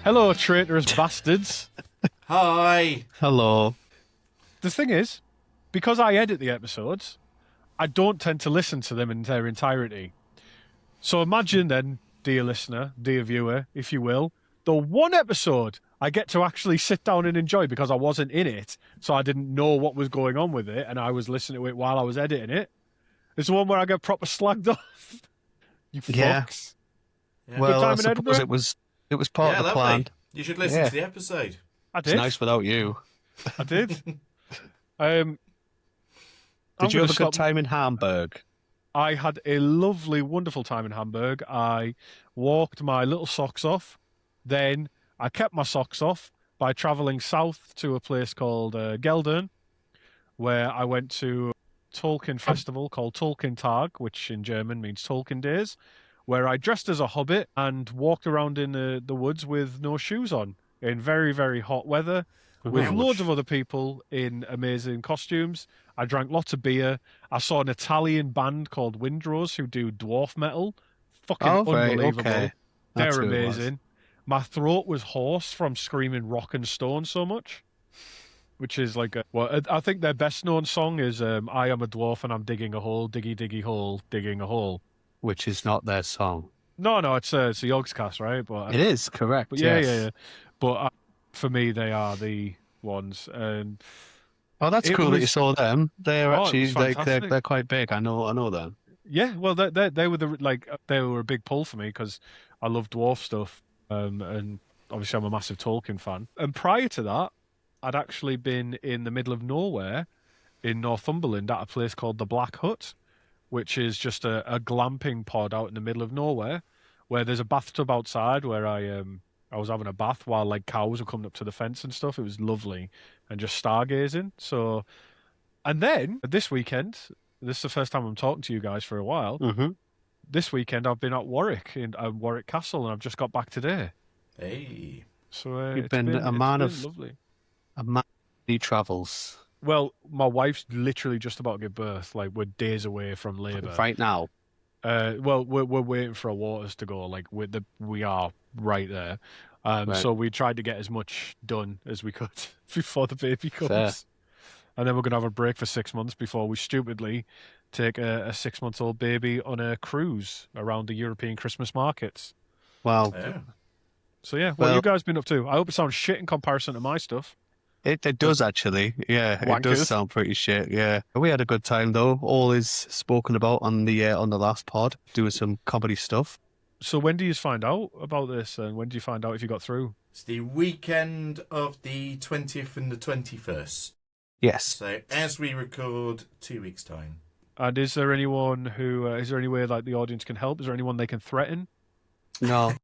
Hello, traitorous bastards. Hi. Hello. The thing is, because I edit the episodes, I don't tend to listen to them in their entirety. So imagine then, dear listener, dear viewer, if you will, the one episode I get to actually sit down and enjoy because I wasn't in it, so I didn't know what was going on with it, and I was listening to it while I was editing it. It's the one where I get proper slagged off. You Yeah. fucks. Yeah. Well, time I in suppose Edinburgh? it was part Yeah, of the lovely. plan. You should listen Yeah. to the episode. I It's did. nice without you. I did. Did you have a good time in Hamburg? I had a lovely, wonderful time in Hamburg. I walked my little socks off. Then I kept my socks off by travelling south to a place called Geldern, where I went to a Tolkien festival called Tolkien Tag, which in German means Tolkien Days, where I dressed as a hobbit and walked around in the woods with no shoes on in very, very hot weather with Ouch. loads of other people in amazing costumes. I drank lots of beer. I saw an Italian band called Windrose who do dwarf metal. Fucking Oh, right, unbelievable. okay. That's They're who it was. amazing. My throat was hoarse from screaming Rock and Stone so much, which is like I think their best known song is I am a dwarf and I'm digging a hole, diggy diggy hole, digging a hole. Which is not their song. No, it's a Yogscast, right? But It is, correct. But yeah, yes. yeah. But for me, they are the ones. And Oh, that's It cool that you was- saw them. They're Oh, it actually was fantastic. they're quite big. I know them. yeah, well, they were they were a big pull for me because I love dwarf stuff, and obviously I'm a massive Tolkien fan. And prior to that, I'd actually been in the middle of nowhere in Northumberland at a place called the Black Hut, which is just a glamping pod out in the middle of nowhere, where there's a bathtub outside where I was having a bath while like cows were coming up to the fence and stuff. It was lovely and just stargazing. So, and then this weekend, this is the first time I'm talking to you guys for a while. Mm-hmm. This weekend I've been at Warwick in Warwick Castle, and I've just got back today. Hey. So You've it's been a man it's of- been lovely. A man who travels Well, my wife's literally just about to give birth. Like we're days away from labour. right now. Well, we're waiting for our waters to go. Like we are right there. Right. So we tried to get as much done as we could before the baby comes. Fair. And then we're gonna have a break for 6 months before we stupidly take a 6-month-old baby on a cruise around the European Christmas markets. Well, Yeah. So yeah, what have Well- you guys been up to? I hope it sounds shit in comparison to my stuff. it does actually. Yeah, it Wankers. does sound pretty shit. Yeah, we had a good time though. All is spoken about on the last pod, doing some comedy stuff. So when do you find out about this, and when do you find out if you got through? It's the weekend of the 20th and the 21st. Yes. So as we record 2 weeks' time. And is there anyone who is there any way like the audience can help? Is there anyone they can threaten? No.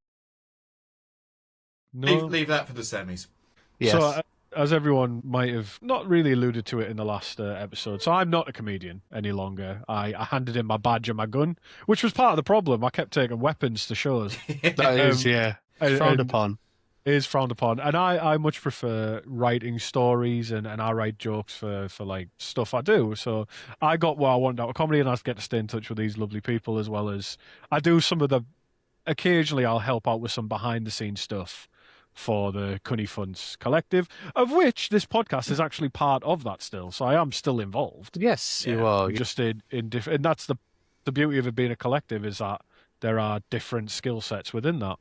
No. Leave that for the semis. Yes. So, as everyone might have not really alluded to it in the last episode, so I'm not a comedian any longer. I handed in my badge and my gun, which was part of the problem. I kept taking weapons to shows. that is, yeah, frowned and upon. It is frowned upon. And I much prefer writing stories, and I write jokes for like stuff I do. So I got what I wanted out of comedy, and I get to stay in touch with these lovely people, as well as I do some of the... Occasionally I'll help out with some behind-the-scenes stuff for the Cunny Funds Collective, of which this podcast is actually part of that still. So I am still involved. Yes, you Yeah. are. Just in different... And that's the beauty of it being a collective, is that there are different skill sets within that.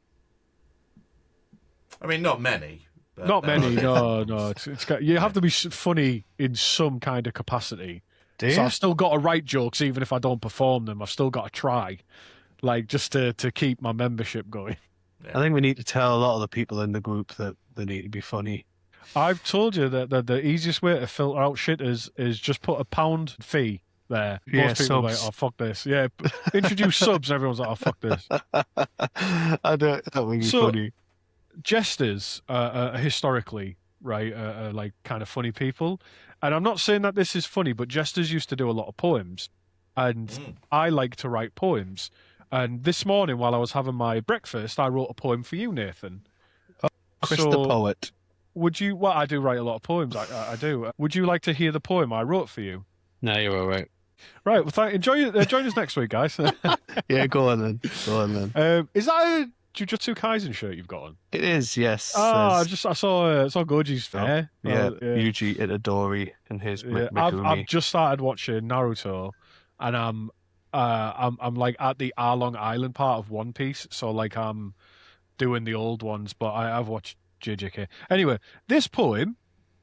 I mean, not many. But Not there many, are. no. It's got, you have to be funny in some kind of capacity. Do you? So I've still got to write jokes, even if I don't perform them. I've still got to try, like just to keep my membership going. I think we need to tell a lot of the people in the group that they need to be funny. I've told you that the easiest way to filter out shit is just put a £1 fee there. Yeah, Most people are like, subs. oh fuck this. Yeah, introduce subs, and everyone's like, oh fuck this. I don't that would be So- funny. Jesters are historically, right, are like kind of funny people. And I'm not saying that this is funny, but jesters used to do a lot of poems. And Mm. I like to write poems. And this morning, while I was having my breakfast, I wrote a poem for you, Nathan. Chris so- the poet. Would you... Well, I do write a lot of poems. I do. Would you like to hear the poem I wrote for you? No, you're all right. Right, well, join us next week, guys. Yeah, go on then. Go on then. Is that Jujutsu Kaisen shirt you've got on? It is, yes. Ah, There's I saw Goji's fair. yeah, Yeah. Yuji Itadori and his Yeah, I've Megumi. just started watching Naruto, and I'm like at the Arlong Island part of One Piece, so like I'm doing the old ones, but I've watched JJK. Anyway, this poem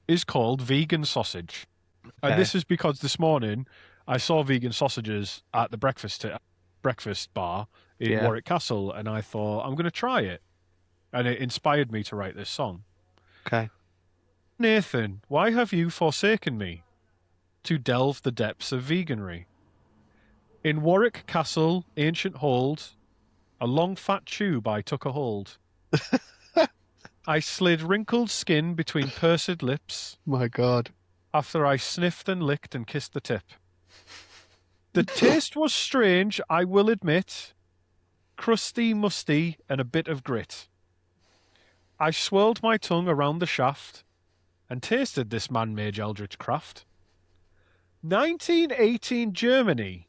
is called Vegan Sausage, and Okay. this is because this morning I saw vegan sausages at the breakfast bar in Yeah. Warwick Castle, and I thought I'm going to try it, and it inspired me to write this song. Okay. Nathan, why have you forsaken me to delve the depths of veganry? In Warwick Castle, ancient hold, a long fat tube I took a hold. I slid wrinkled skin between pursed lips My God. after I sniffed and licked and kissed the tip. The taste was strange, I will admit, crusty, musty, and a bit of grit. I swirled my tongue around the shaft and tasted this man-made eldritch craft. 1918 Germany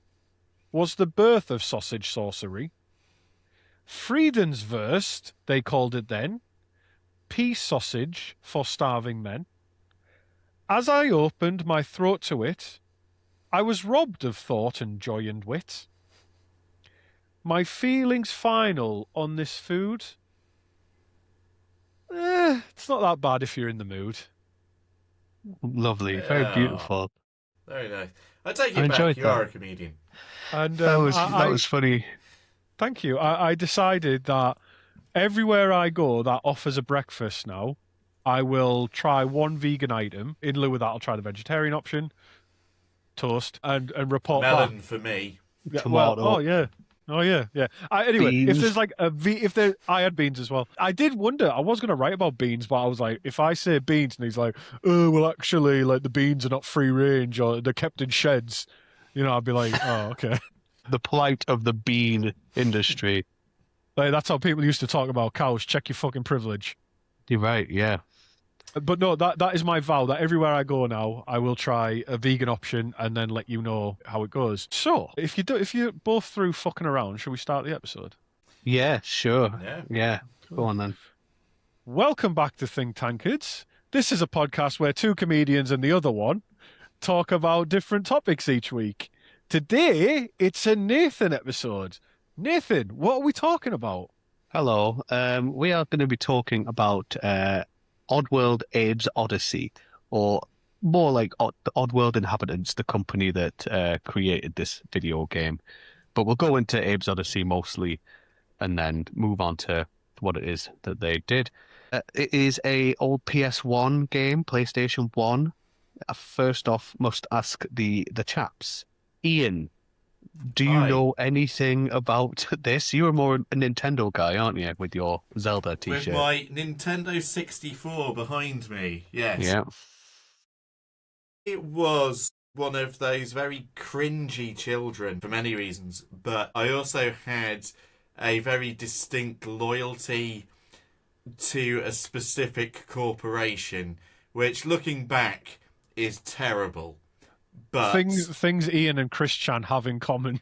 was the birth of sausage sorcery. Friedenswurst, they called it then, peace sausage for starving men. As I opened my throat to it, I was robbed of thought and joy and wit. My feelings final on this food, it's not that bad if you're in the mood. Lovely. Very Yeah. beautiful. Very nice. I take I it enjoyed back. You are that. a comedian. And That was funny. thank you. I decided that everywhere I go that offers a breakfast now, I will try one vegan item. In lieu of that, I'll try the vegetarian option, toast, and report Melon back. for me. Yeah, Tomato. oh yeah. Oh yeah, yeah. Anyway, if Beans. there's like I had beans as well. I did wonder. I was going to write about beans, but I was like, if I say beans, and he's like, oh well, actually, like the beans are not free range or they're kept in sheds, I'd be like, oh okay. The plight of the bean industry. Like, that's how people used to talk about cows. Check your fucking privilege. You're right, yeah. But no, that is my vow that everywhere I go now, I will try a vegan option and then let you know how it goes. So, if you're both through fucking around, shall we start the episode? Yeah, sure. Yeah. Yeah. Go on then. Welcome back to Think Tankards. This is a podcast where two comedians and the other one talk about different topics each week. Today, it's a Nathan episode. Nathan, what are we talking about? Hello. We are going to be talking about Oddworld Abe's Oddysee, or more like the Oddworld Inhabitants, the company that created this video game. But we'll go into Abe's Oddysee mostly, and then move on to what it is that they did. It is a old PS1 game, PlayStation 1. First off, must ask the chaps. Ian, do you Hi. know anything about this? You were more a Nintendo guy, aren't you, with your Zelda With t-shirt? my Nintendo 64 behind me. Yes. Yeah. It was one of those very cringy children for many reasons, but I also had a very distinct loyalty to a specific corporation, which looking back is terrible. But Things Ian and Chris Chan have in common.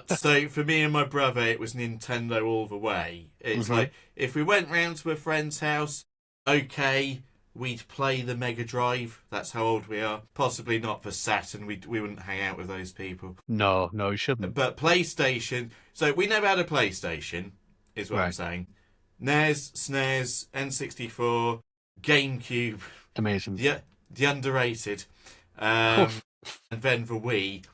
so for me and my brother, it was Nintendo all the way. It's Mhm. like if we went round to a friend's house, okay, we'd play the Mega Drive. That's how old we are. Possibly not for Saturn. We wouldn't hang out with those people. No, you shouldn't. But PlayStation. So we never had a PlayStation, is what I'm Right. saying. NES, SNES, N64, GameCube, Amazing. the underrated, Oof. and then the Wii.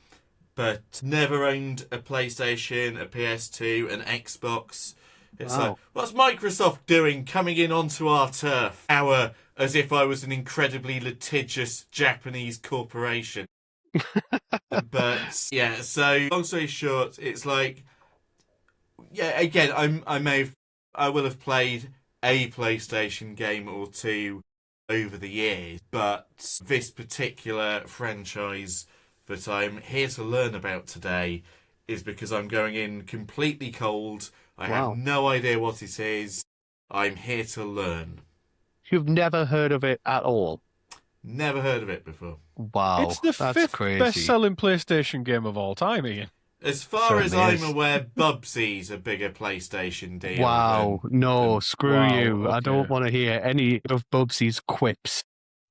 But never owned a PlayStation, a PS2, an Xbox. It's Wow. like, what's Microsoft doing coming in onto our turf? As if I was an incredibly litigious Japanese corporation. But yeah, so long story short, it's like, yeah, again, I will have played a PlayStation game or two over the years, but this particular franchise that I'm here to learn about today is because I'm going in completely cold. I Wow. have no idea what it is. I'm here to learn. You've never heard of it at all? Never heard of it before. Wow, It's the that's fifth crazy. best-selling PlayStation game of all time, Ian. As far as Certainly I'm is. aware, Bubsy's a bigger PlayStation deal Wow, no, than screw Wow. you. I don't Okay. want to hear any of Bubsy's quips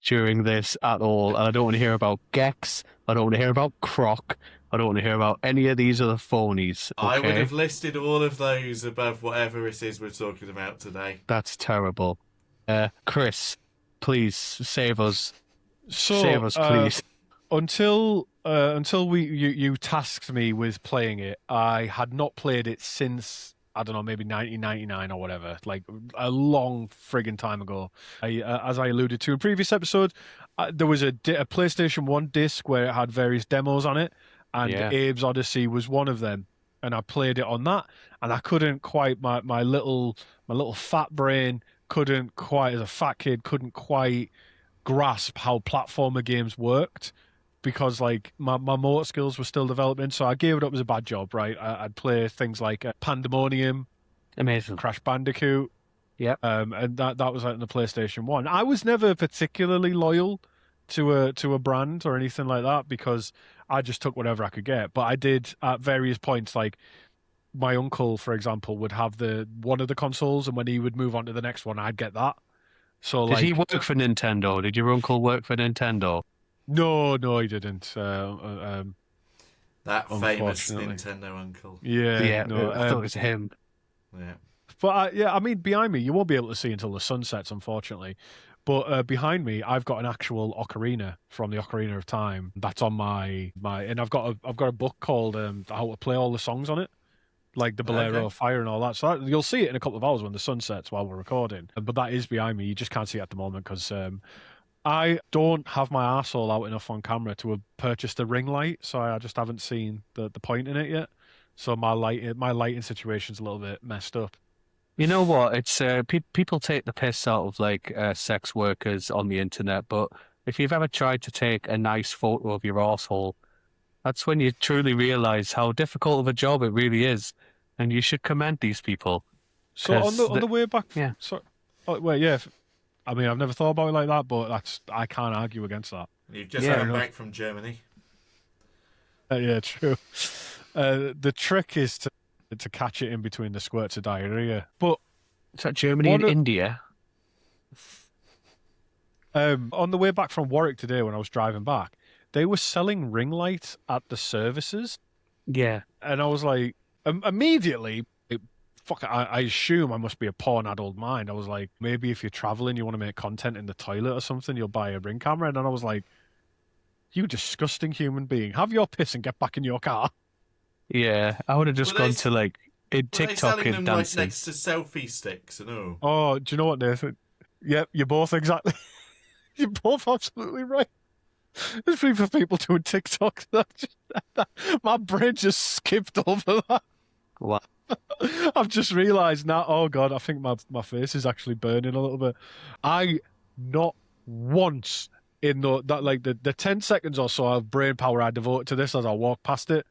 during this at all. And I don't want to hear about Gex. I don't want to hear about Croc. I don't want to hear about any of these other phonies, I would okay? have listed all of those above whatever it is we're talking about today. That's terrible. Chris, please save us. Save So, us, please. until you tasked me with playing it, I had not played it since, I don't know, maybe 1999 or whatever, like a long friggin' time ago. As I alluded to in previous episode, there was a PlayStation 1 disc where it had various demos on it, and Yeah. Abe's Oddysee was one of them. And I played it on that, and I couldn't quite, my little fat brain couldn't quite, as a fat kid, couldn't quite grasp how platformer games worked, because like my motor skills were still developing, so I gave it up as a bad job, right? I'd play things like Pandemonium, Amazing. Crash Bandicoot, Yep. and that was out on the PlayStation 1. I was never particularly loyal to a brand or anything like that, because I just took whatever I could get. But I did at various points, like my uncle, for example, would have the one of the consoles, and when he would move on to the next one, I'd get that. So Did he like, work for Nintendo? Did your uncle work for Nintendo? no, he didn't. That famous Unfortunately. Nintendo uncle. Yeah, no. I thought it was him. Yeah. But yeah, I mean, behind me, you won't be able to see until the sun sets, unfortunately. But behind me, I've got an actual ocarina from the Ocarina of Time. That's on my, and I've got a book called How to Play All the Songs on it, like the Bolero Okay. of Fire and all that. So you'll see it in a couple of hours when the sun sets while we're recording. But that is behind me. You just can't see it at the moment because I don't have my arsehole out enough on camera to have purchased a ring light, so I just haven't seen the point in it yet. So my lighting situation's a little bit messed up. You know what? It's people take the piss out of like sex workers on the internet, but if you've ever tried to take a nice photo of your arsehole, that's when you truly realize how difficult of a job it really is, and you should commend these people. So on the way back, yeah. So, oh, wait, yeah. I mean, I've never thought about it like that, but I can't argue against that. You've just Yeah, come no. back from Germany. Yeah, true. The trick is to catch it in between the squirts of diarrhea. But Is that Germany and What a- India? on the way back from Warwick today, when I was driving back, they were selling ring lights at the services, Yeah. and I was like, immediately. Fuck, I assume I must be a porn-addled mind. I was like, maybe if you're traveling, you want to make content in the toilet or something, you'll buy a ring camera. And then I was like, you disgusting human being. Have your piss and get back in your car. Yeah. I would have just Were gone they- to like in Were they TikTok selling and them like dancing. next to selfie sticks and all? Oh, do you know what, Nathan? Yep, you're both exactly. You're both absolutely right. There's for people doing TikTok. My brain just skipped over that. Wow. I've just realised now. Oh God, I think my face is actually burning a little bit. I not once in the 10 seconds or so of brain power I devoted to this as I walked past it,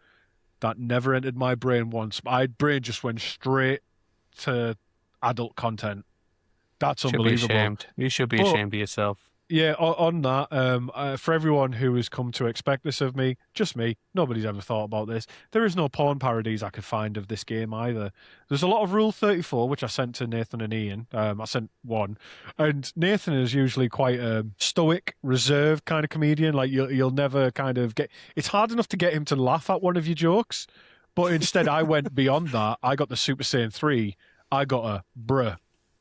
that never entered my brain once. My brain just went straight to adult content. That's Should be unbelievable. ashamed. You should be But- ashamed of yourself. Yeah, on that, for everyone who has come to expect this of me, just me, nobody's ever thought about this. There is no porn parodies I could find of this game either. There's a lot of Rule 34, which I sent to Nathan and Ian. I sent one. And Nathan is usually quite a stoic, reserved kind of comedian. Like, you'll never kind of get... It's hard enough to get him to laugh at one of your jokes. But instead, I went beyond that. I got the Super Saiyan 3. I got a bruh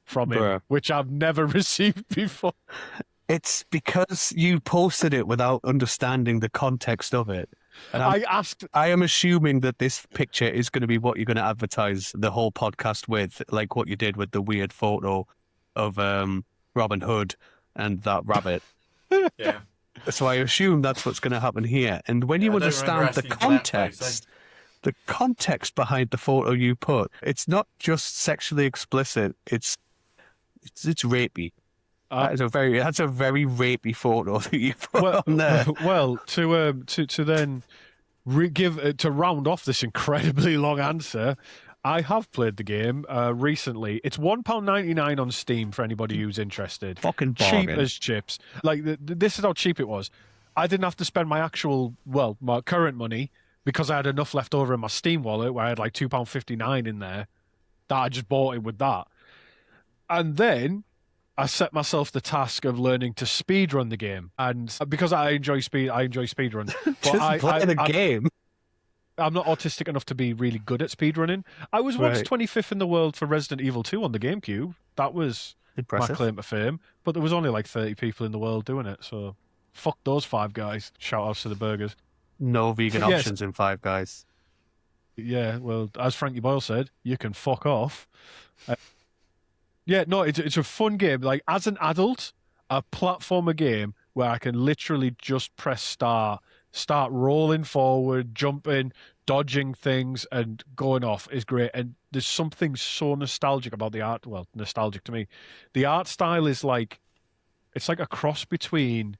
from him, Bruh. which I've never received before. It's because you posted it without understanding the context of it. And I asked... I am assuming that this picture is going to be what you're going to advertise the whole podcast with, like what you did with the weird photo of Robin Hood and that rabbit. Yeah. So I assume that's what's going to happen here. And when Yeah, you I don't remember understand the asking for that context, the context behind the photo you put, it's not just sexually explicit. It's rapey. That's a very rapey photo that you put on there. Well, to then to round off this incredibly long answer, I have played the game recently. It's £1.99 on Steam for anybody who's interested. Fucking Cheap bargain. as chips. Like this is how cheap it was. I didn't have to spend my current money because I had enough left over in my Steam wallet where I had like £2.59 in there that I just bought it with that. And then I set myself the task of learning to speedrun the game. And because I enjoy speedruns. But Just play the game. I'm not autistic enough to be really good at speedrunning. I was once Right. 25th in the world for Resident Evil 2 on the GameCube. That was my Impressive. claim to fame. But there was only like 30 people in the world doing it. So fuck those 5 guys. Shout outs to the burgers. No vegan But yes. options in Five Guys. Yeah, well, as Frankie Boyle said, you can fuck off. Yeah, no, it's a fun game. Like, as an adult, a platformer game where I can literally just press start rolling forward, jumping, dodging things, and going off is great. And there's something so nostalgic about the art. Well, nostalgic to me. The art style is like, it's like a cross between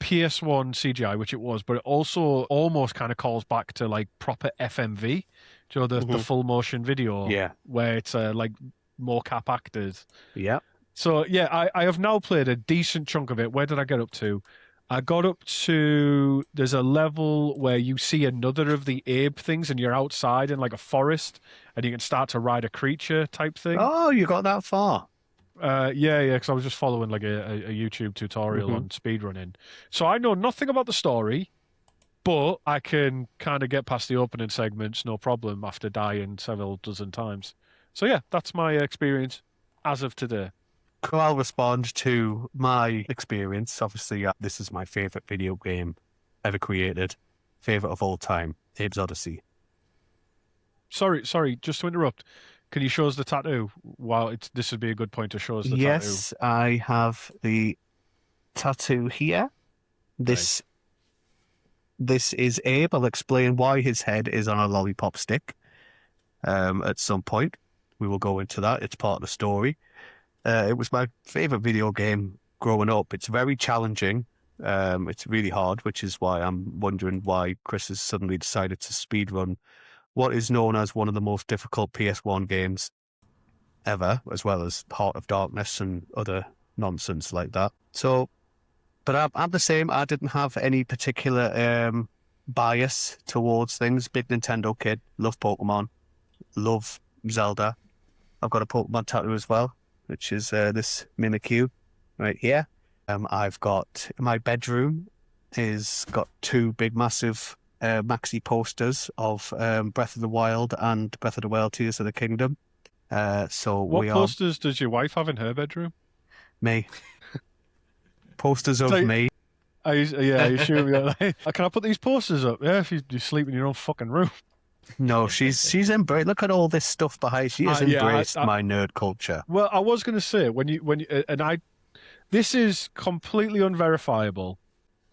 PS1 CGI, which it was, but it also almost kind of calls back to like proper FMV. Do you know, the full motion video? Yeah. Where it's like mocap actors. Yeah. So yeah, I have now played a decent chunk of it. Where did I get up to? I got up to, there's a level where you see another of the Abe things and you're outside in like a forest and you can start to ride a creature type thing. Oh, you got that far. Yeah, because I was just following like a YouTube tutorial on speedrunning. So I know nothing about the story, but I can kind of get past the opening segments, no problem, after dying several dozen times. So yeah, that's my experience as of today. Cool, I'll respond to my experience. Obviously, this is my favorite video game ever created. Favorite of all time, Abe's Oddysee. Sorry, just to interrupt. Can you show us the tattoo? This would be a good point to show us the tattoo. Yes, I have the tattoo here. This is Abe. I'll explain why his head is on a lollipop stick. At some point, we will go into that. It's part of the story. It was my favorite video game growing up. It's very challenging. It's really hard, which is why I'm wondering why Chris has suddenly decided to speedrun what is known as one of the most difficult PS1 games ever, as well as Heart of Darkness and other nonsense like that. So, but I'm the same. I didn't have any particular bias towards things. Big Nintendo kid, love Pokemon, love Zelda. I've got a Pokemon tattoo as well, which is this Mimikyu right here. I've got, my bedroom is got 2 big massive maxi posters of Breath of the Wild and Breath of the Wild Tears of the Kingdom. So what we are posters does your wife have in her bedroom? me. Posters of me. Are you sure? Can I put these posters up? Yeah, if you sleep in your own fucking room. No, she's embraced. Look at all this stuff behind. She has embraced my nerd culture. Well, I was going to say this is completely unverifiable,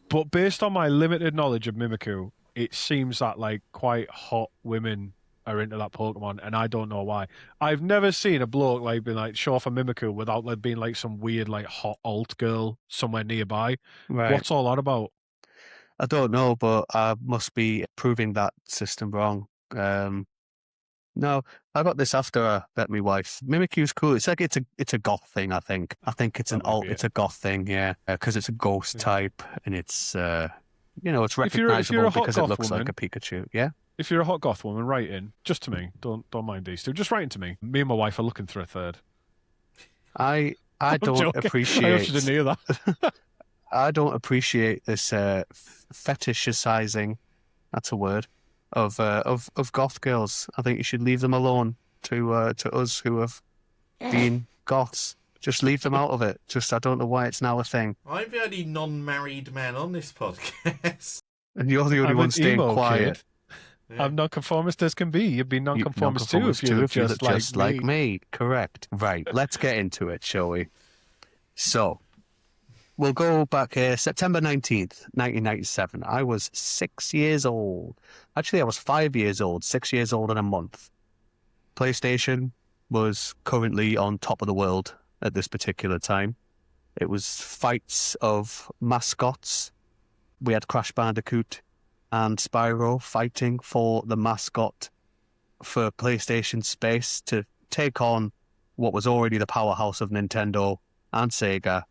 but based on my limited knowledge of Mimikyu, it seems that like quite hot women are into that Pokemon, and I don't know why. I've never seen a bloke like being like show off a Mimikyu without like being like some weird like hot alt girl somewhere nearby. Right. What's all that about? I don't know, but I must be proving that system wrong. No, I got this after I met my wife. Mimikyu's cool. It's like it's a goth thing. I think it's it's a goth thing. Yeah, because it's a ghost type and it's it's recognizable because it looks like a Pikachu. Yeah. If you're a hot goth woman, write in just to me. Don't mind these two. Just write in to me. Me and my wife are looking for a third. I don't joking. appreciate. I hope she didn't hear that. I don't appreciate this fetishizing. That's a word. Of goth girls. I think you should leave them alone to us who have been goths. Just leave them out of it. I don't know why it's now a thing. I'm the only non-married man on this podcast. And you're the only one staying quiet. Yeah. I'm nonconformist as can be. You'd be nonconformist too if you're just like me. Correct. Right. Let's get into it, shall we? So, we'll go back September 19th, 1997. I was 6 years old. Actually, I was 5 years old, 6 years old in a month. PlayStation was currently on top of the world at this particular time. It was fights of mascots. We had Crash Bandicoot and Spyro fighting for the mascot for PlayStation space to take on what was already the powerhouse of Nintendo and Sega,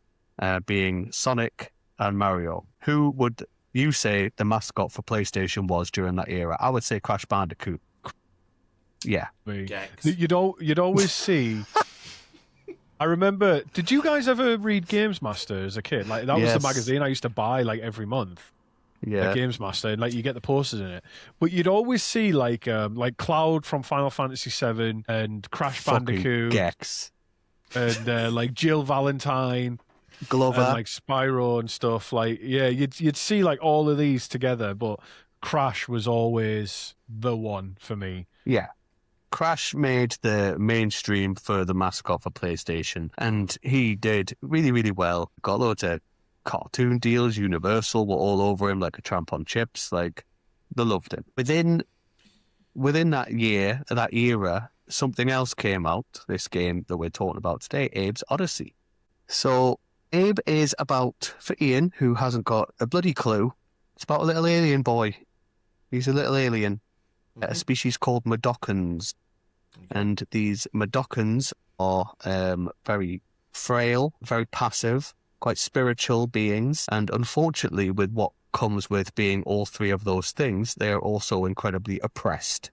being Sonic and Mario. Who would You say the mascot for PlayStation was during that era. I would say Crash Bandicoot. Yeah. Gex. You'd always see. I remember. Did you guys ever read Games Master as a kid? Like that was the Yes. magazine I used to buy like every month. Yeah. Games Master, and like you get the posters in it. But you'd always see like Cloud from Final Fantasy VII and Crash Fucking Bandicoot Gex. and like Jill Valentine Glover. and like Spyro and stuff. Like you'd see like all of these together, but Crash was always the one for me. Yeah. Crash made the mainstream for the mascot for PlayStation, and he did really, really well. Got loads of cartoon deals. Universal were all over him like a tramp on chips. Like, they loved him. Within that year, that era, something else came out. This game that we're talking about today, Abe's Oddysee. So, Abe is about, for Ian, who hasn't got a bloody clue, it's about a little alien boy. He's a little alien. A species called Madokans. And these Madokans are very frail, very passive, quite spiritual beings. And unfortunately, with what comes with being all three of those things, they are also incredibly oppressed.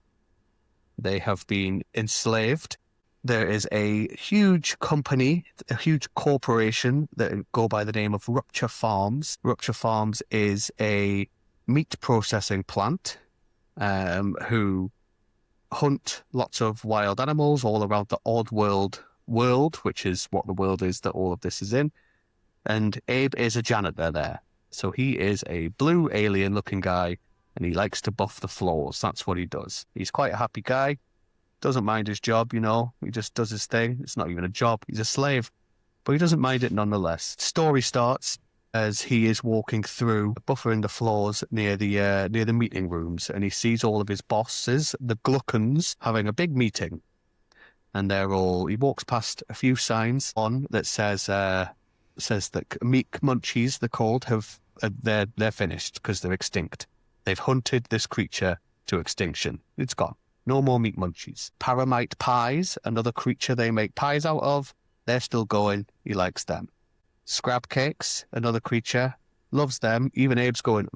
They have been enslaved. There is a huge company, a huge corporation that go by the name of Rupture Farms. Rupture Farms is a meat processing plant who hunt lots of wild animals all around the Oddworld world, which is what the world is that all of this is in. And Abe is a janitor there. So he is a blue alien-looking guy, and he likes to buff the floors. That's what he does. He's quite a happy guy. Doesn't mind his job, you know. He just does his thing. It's not even a job. He's a slave. But he doesn't mind it nonetheless. Story starts as he is walking through, buffering the floors near the meeting rooms, and he sees all of his bosses, the Gluckons, having a big meeting. And he walks past a few signs on that says that meat munchies, they're called, they're finished because they're extinct. They've hunted this creature to extinction. It's gone. No more meat munchies. Paramite pies, another creature they make pies out of, they're still going. He likes them. Scrab cakes, another creature, loves them. Even Abe's going,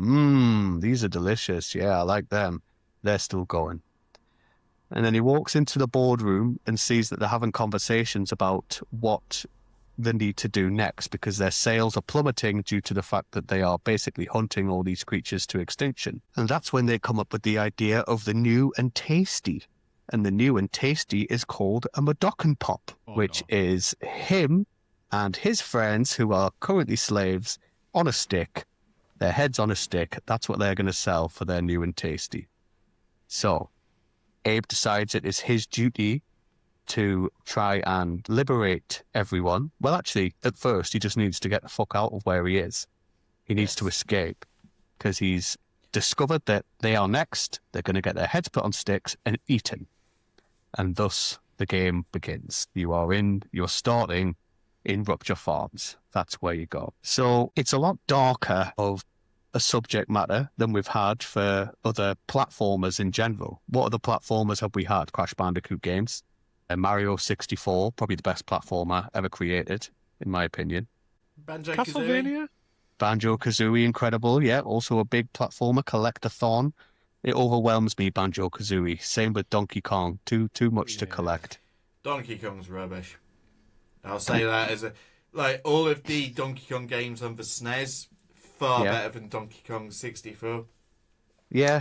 these are delicious. Yeah, I like them. They're still going. And then he walks into the boardroom and sees that they're having conversations about what they need to do next because their sales are plummeting due to the fact that they are basically hunting all these creatures to extinction. And that's when they come up with the idea of the new and tasty. And the new and tasty is called a Madokan Pop, which is him and his friends who are currently slaves on a stick, their heads on a stick. That's what they're going to sell for their new and tasty. So Abe decides it is his duty to try and liberate everyone. Well, actually, at first, he just needs to get the fuck out of where he is. He needs to escape because he's discovered that they are next. They're going to get their heads put on sticks and eaten. And thus the game begins. You're starting in Rupture Farms. That's where you go. So it's a lot darker of a subject matter than we've had for other platformers in general. What other platformers have we had? Crash Bandicoot games. Mario 64, probably the best platformer ever created, in my opinion. Banjo-Kazooie. Banjo-Kazooie, incredible. Yeah, also a big platformer, collectathon. It overwhelms me, Banjo-Kazooie. Same with Donkey Kong. Too much to collect. Donkey Kong's rubbish. I'll say that as all of the Donkey Kong games on the SNES, far better than Donkey Kong 64. Yeah,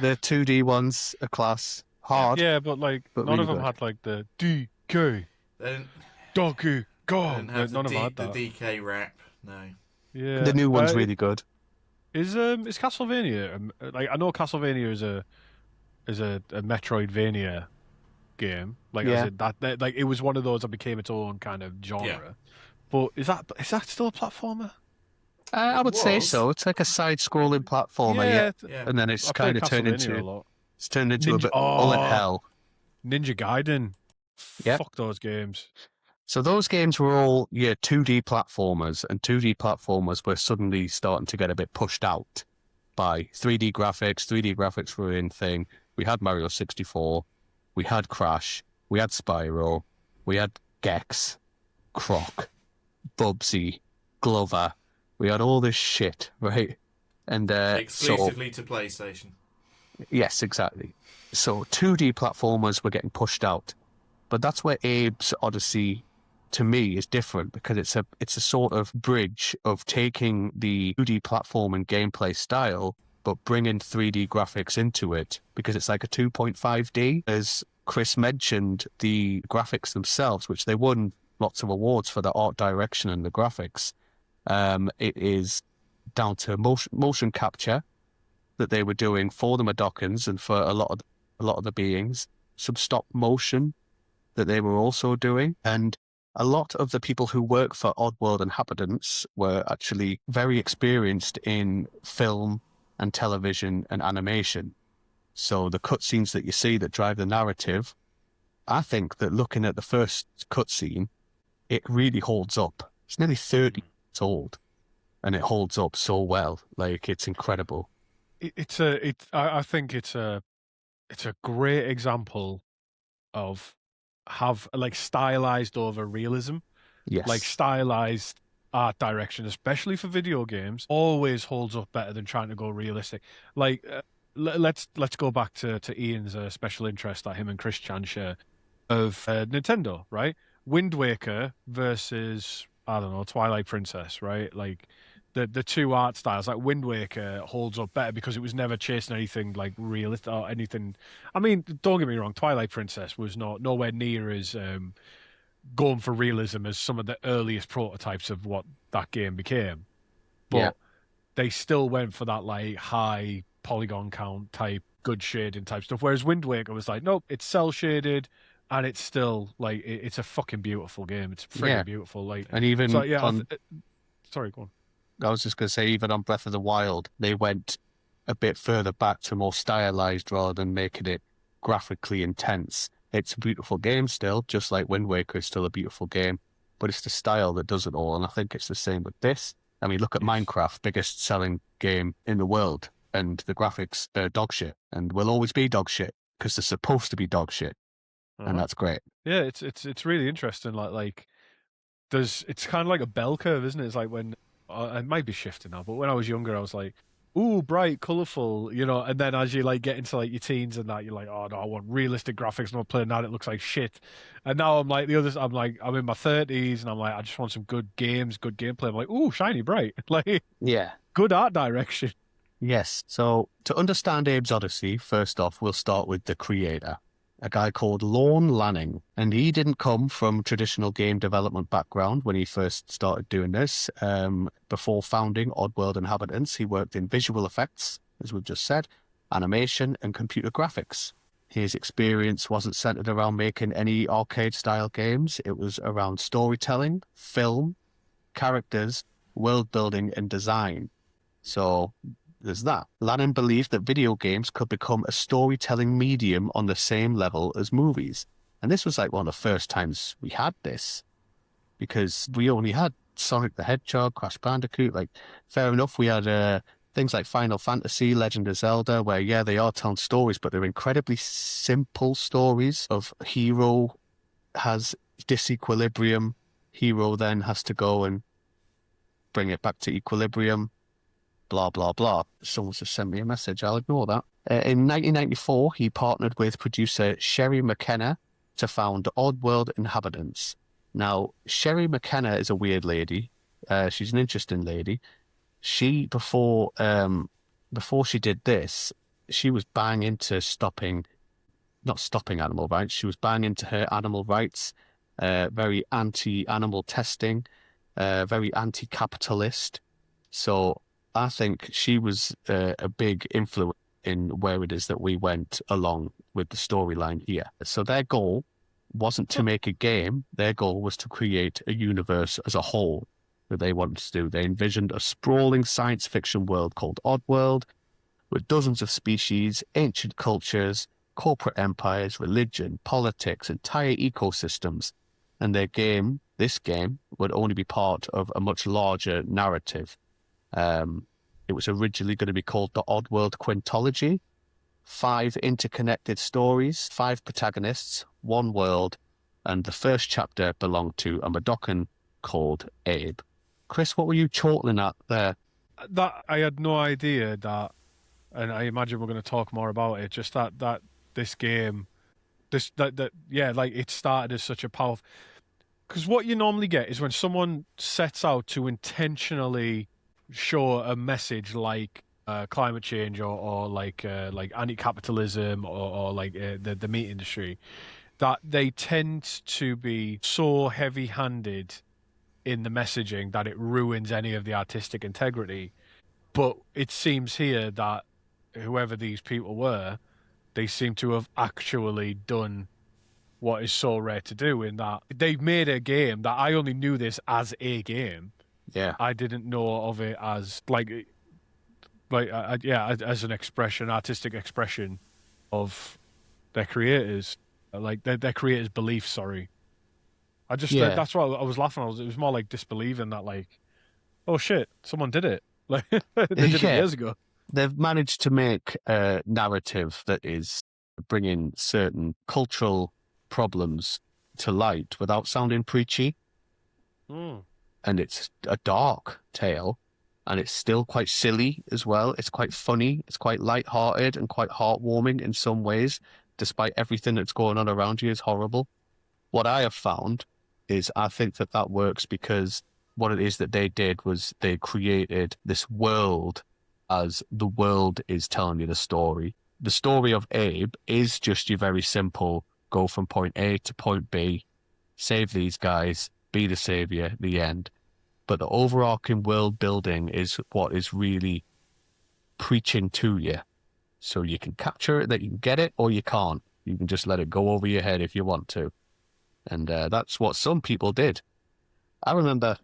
the 2D ones are class. Hard. Yeah, but none really of them good. had like the DK. Donkey Kong. Have None of them had the that. DK rap, no. Yeah. The new one's really good. Is Castlevania? I know Castlevania is a Metroidvania game. It was one of those that became its own kind of genre. Yeah. But is that still a platformer? I would say so. It's like a side-scrolling platformer, Yeah. and then it's kind of turned into a bit bullet hell. Ninja Gaiden. Yep. Fuck those games. So those games were all 2D platformers, and 2D platformers were suddenly starting to get a bit pushed out by 3D graphics. 3D graphics were in thing. We had Mario 64, we had Crash, we had Spyro, we had Gex, Croc, Bubsy, Glover. We had all this shit, right? And Exclusively to PlayStation. yes, exactly. So 2D platformers were getting pushed out. But that's where Abe's Oddysee, to me, is different because it's a sort of bridge of taking the 2D platform and gameplay style, but bringing 3D graphics into it because it's like a 2.5D. As Chris mentioned, the graphics themselves, which they won lots of awards for the art direction and the graphics, it is down to motion capture that they were doing for the Madokans and for a lot of the beings, some stop motion that they were also doing. And a lot of the people who work for Oddworld Inhabitants were actually very experienced in film and television and animation. So the cutscenes that you see that drive the narrative, I think that looking at the first cutscene, it really holds up. It's nearly 30 years old, and it holds up so well. Like, it's incredible. I think it's a great example of have like stylized over realism, like Yes. stylized art direction, especially for video games, always holds up better than trying to go realistic. Like let's go back to Ian's special interest that him and Chris Chan share of Nintendo, right? Wind Waker versus I don't know Twilight Princess, right? Like the two art styles, like Wind Waker holds up better because it was never chasing anything like realistic or anything. I mean, don't get me wrong, Twilight Princess was nowhere near as going for realism as some of the earliest prototypes of what that game became, Yeah. but they still went for that like high polygon count type, good shading type stuff. Whereas Wind Waker was like, nope, it's cell shaded, and it's still like it's a fucking beautiful game. It's Yeah. friggin' beautiful. Like, And even so yeah. on, Sorry, go on. I was just going to say, even on Breath of the Wild, they went a bit further back to more stylized rather than making it graphically intense. It's a beautiful game still, just like Wind Waker is still a beautiful game, but it's the style that does it all. And I think it's the same with this. I mean, look at Minecraft, biggest selling game in the world, and the graphics are dog shit, and will always be dog shit because they're supposed to be dog shit, and that's great. Yeah, it's really interesting. Like it's kind of like a bell curve, isn't it? It's like when it might be shifting now, but when I was younger, I was like, ooh, bright, colorful, and then as you like get into like your teens and that, you're like, oh no, I want realistic graphics. I'm not playing that; it looks like shit. And now I'm like the others. I'm like, I'm in my 30s, and I'm like, I just want some good games, good gameplay. I'm like, ooh, shiny, bright, like Yeah. good art direction. Yes. So to understand Abe's Oddysee, first off, we'll start with the creator, a guy called Lorne Lanning. And he didn't come from traditional game development background when he first started doing this. Before founding Oddworld Inhabitants, he worked in visual effects, as we've just said, animation, and computer graphics. His experience wasn't centered around making any arcade-style games. It was around storytelling, film, characters, world building, and design. So there's that. Lannan believed that video games could become a storytelling medium on the same level as movies. And this was like one of the first times we had this, because we only had Sonic the Hedgehog, Crash Bandicoot. Like, fair enough, we had things like Final Fantasy, Legend of Zelda, where, yeah, they are telling stories, but they're incredibly simple stories of hero has disequilibrium. Hero then has to go and bring it back to equilibrium. Blah, blah, blah. Someone's just sent me a message. I'll ignore that. In 1994, he partnered with producer Sherry McKenna to found Oddworld Inhabitants. Now, Sherry McKenna is a weird lady. She's an interesting lady. She, before she did this, she was bang into not stopping animal rights. She was bang into her animal rights, very anti-animal testing, very anti-capitalist. So I think she was a big influence in where it is that we went along with the storyline here. So their goal wasn't to make a game. Their goal was to create a universe as a whole that they wanted to do. They envisioned a sprawling science fiction world called Oddworld with dozens of species, ancient cultures, corporate empires, religion, politics, entire ecosystems. And this game, would only be part of a much larger narrative. It was originally going to be called the Oddworld Quintology. 5 interconnected stories, 5 protagonists, 1 world, and the first chapter belonged to a Madokan called Abe. Chris, what were you chortling at there? that I had no idea that, and I imagine we're going to talk more about it. Just that this game, yeah, like it started as such a powerful. Because what you normally get is when someone sets out to intentionally show a message like climate change or like anti-capitalism or like the meat industry, that they tend to be so heavy-handed in the messaging that it ruins any of the artistic integrity. But it seems here that whoever these people were, they seem to have actually done what is so rare to do in that they've made a game that I only knew this as a game. Yeah. I didn't know of it as yeah, as an expression, artistic expression of their creators, like their creators' beliefs. Sorry, Yeah. that's why I was laughing. It was more like disbelieving that, like, oh shit, someone did it. Like they did it Yeah. years ago. They've managed to make a narrative that is bringing certain cultural problems to light without sounding preachy. Mm. And it's a dark tale, and it's still quite silly as well. It's quite funny, it's quite light-hearted and quite heartwarming in some ways, despite everything that's going on around you is horrible. What I have found is I think that that works because what it is that they did was they created this world as the world is telling you the story. The story of Abe is just your very simple go from point A to point B, save these guys, be the savior, the end. But the overarching world building is what is really preaching to you. So you can capture it, that you can get it, or you can't. You can just let it go over your head if you want to. And that's what some people did. I remember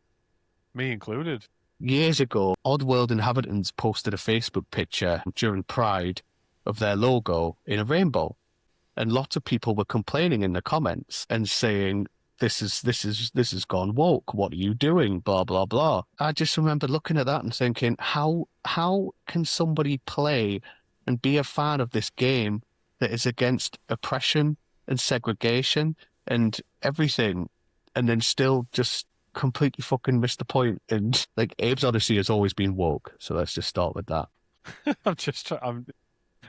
Me included. years ago, Oddworld inhabitants posted a Facebook picture during Pride of their logo in a rainbow. And lots of people were complaining in the comments and saying, this has gone woke. What are you doing? Blah, blah, blah. I just remember looking at that and thinking, how can somebody play and be a fan of this game that is against oppression and segregation and everything, and then still just completely fucking miss the point? And like Abe's Oddysee has always been woke, so let's just start with that. I'm just trying.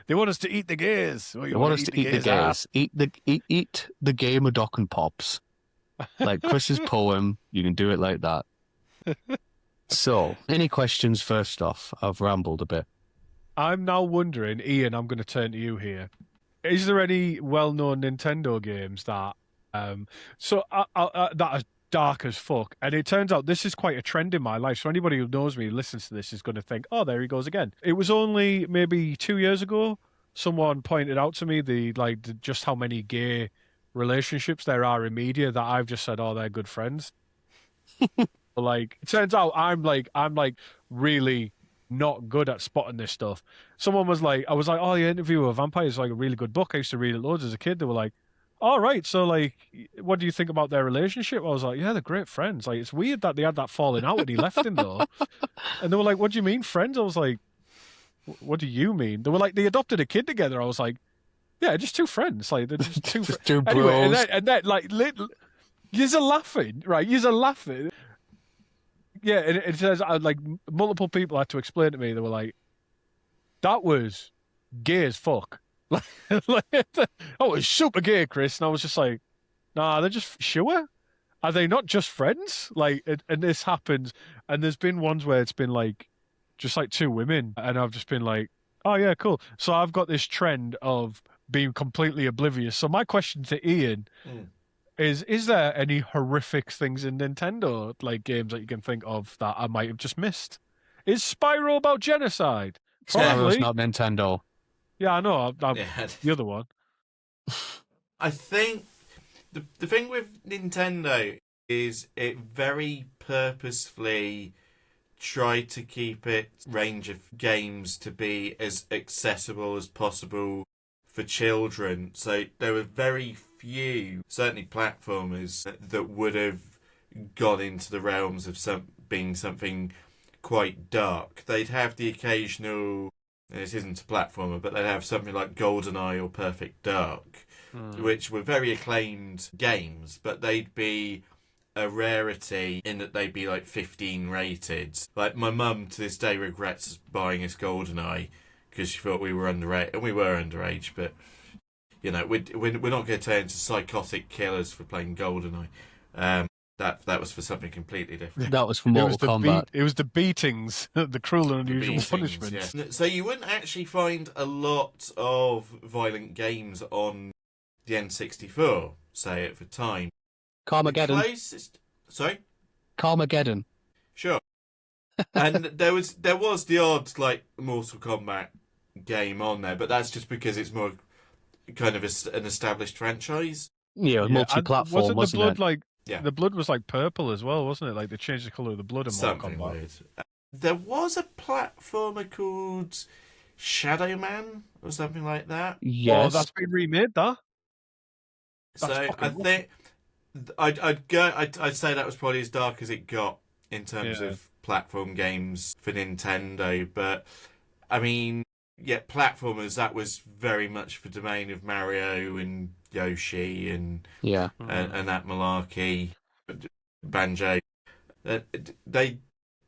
They want us to eat the gays. Well, They you want want us to to eat eat the the gays gays, eat the game of Doc and Pops. Like Chris's poem, you can do it like that. So, any questions first off? I've rambled a bit. I'm now wondering, Ian, I'm going to turn to you here. Is there any well-known Nintendo games that that are dark as fuck? And it turns out this is quite a trend in my life. So anybody who knows me, who listens to this, is going to think, "Oh, there he goes again." It was only maybe 2 years ago someone pointed out to me just how many gay relationships there are in media that I've just said, "Oh, they're good friends." Like, it turns out I'm really not good at spotting this stuff. Someone was like, I was like, oh, the Interview with a Vampire is like a really good book. I used to read it loads as a kid. They were like, all right, so like, what do you think about their relationship? I was like, yeah, they're great friends. Like, it's weird that they had that falling out when he left him though. And they were like, what do you mean friends? I was like, what do you mean? They were like, they adopted a kid together. I was like, yeah, just two friends. Like, they're just two friends. Just two Anyway, bros. and then like, you're laughing, right? You're laughing. Yeah, and it says like multiple people had to explain to me. They were like, "That was gay as fuck." Like, that was super gay, Chris. And I was just like, "Nah, they're just sure. Are they not just friends?" Like, and this happens, and there's been ones where it's been like just like two women, and I've just been like, "Oh yeah, cool." So I've got this trend of being completely oblivious. So my question to Ian is there any horrific things in Nintendo, like games that you can think of that I might have just missed? Is Spyro about genocide? Spyro's Probably. not Nintendo. Yeah, I know. I'm Yeah. the other one. I think the thing with Nintendo is it very purposefully tried to keep its range of games to be as accessible as possible for children. So there were very few, certainly platformers, that would have gone into the realms of being something quite dark. They'd have the occasional, and this isn't a platformer, but they'd have something like GoldenEye or Perfect Dark, which were very acclaimed games, but they'd be a rarity in that they'd be like 15 rated. Like, my mum to this day regrets buying us GoldenEye because she thought we were underage, and we were underage, but you know, we're not going to turn into psychotic killers for playing GoldenEye. That was for something completely different. That was for Mortal Kombat. It was the beatings, the cruel and unusual Beatings, punishments. yeah. So you wouldn't actually find a lot of violent games on the N64, say at the time. Carmageddon. Sorry? Carmageddon. Sure. And there was the odd like Mortal Kombat game on there, but that's just because it's more kind of an established franchise. Yeah, multi-platform, wasn't the blood it? like? Yeah. The blood was like purple as well, wasn't it? Like they changed the colour of the blood in Mortal Something Kombat. weird. There was a platformer called Shadow Man or something like that. Yes. Oh, that's been remade, that. So That's I fucking think I'd say that was probably as dark as it got in terms of platform games for Nintendo. But I mean, yeah, platformers, that was very much the domain of Mario and Yoshi and Yeah. and that malarkey, Banjo.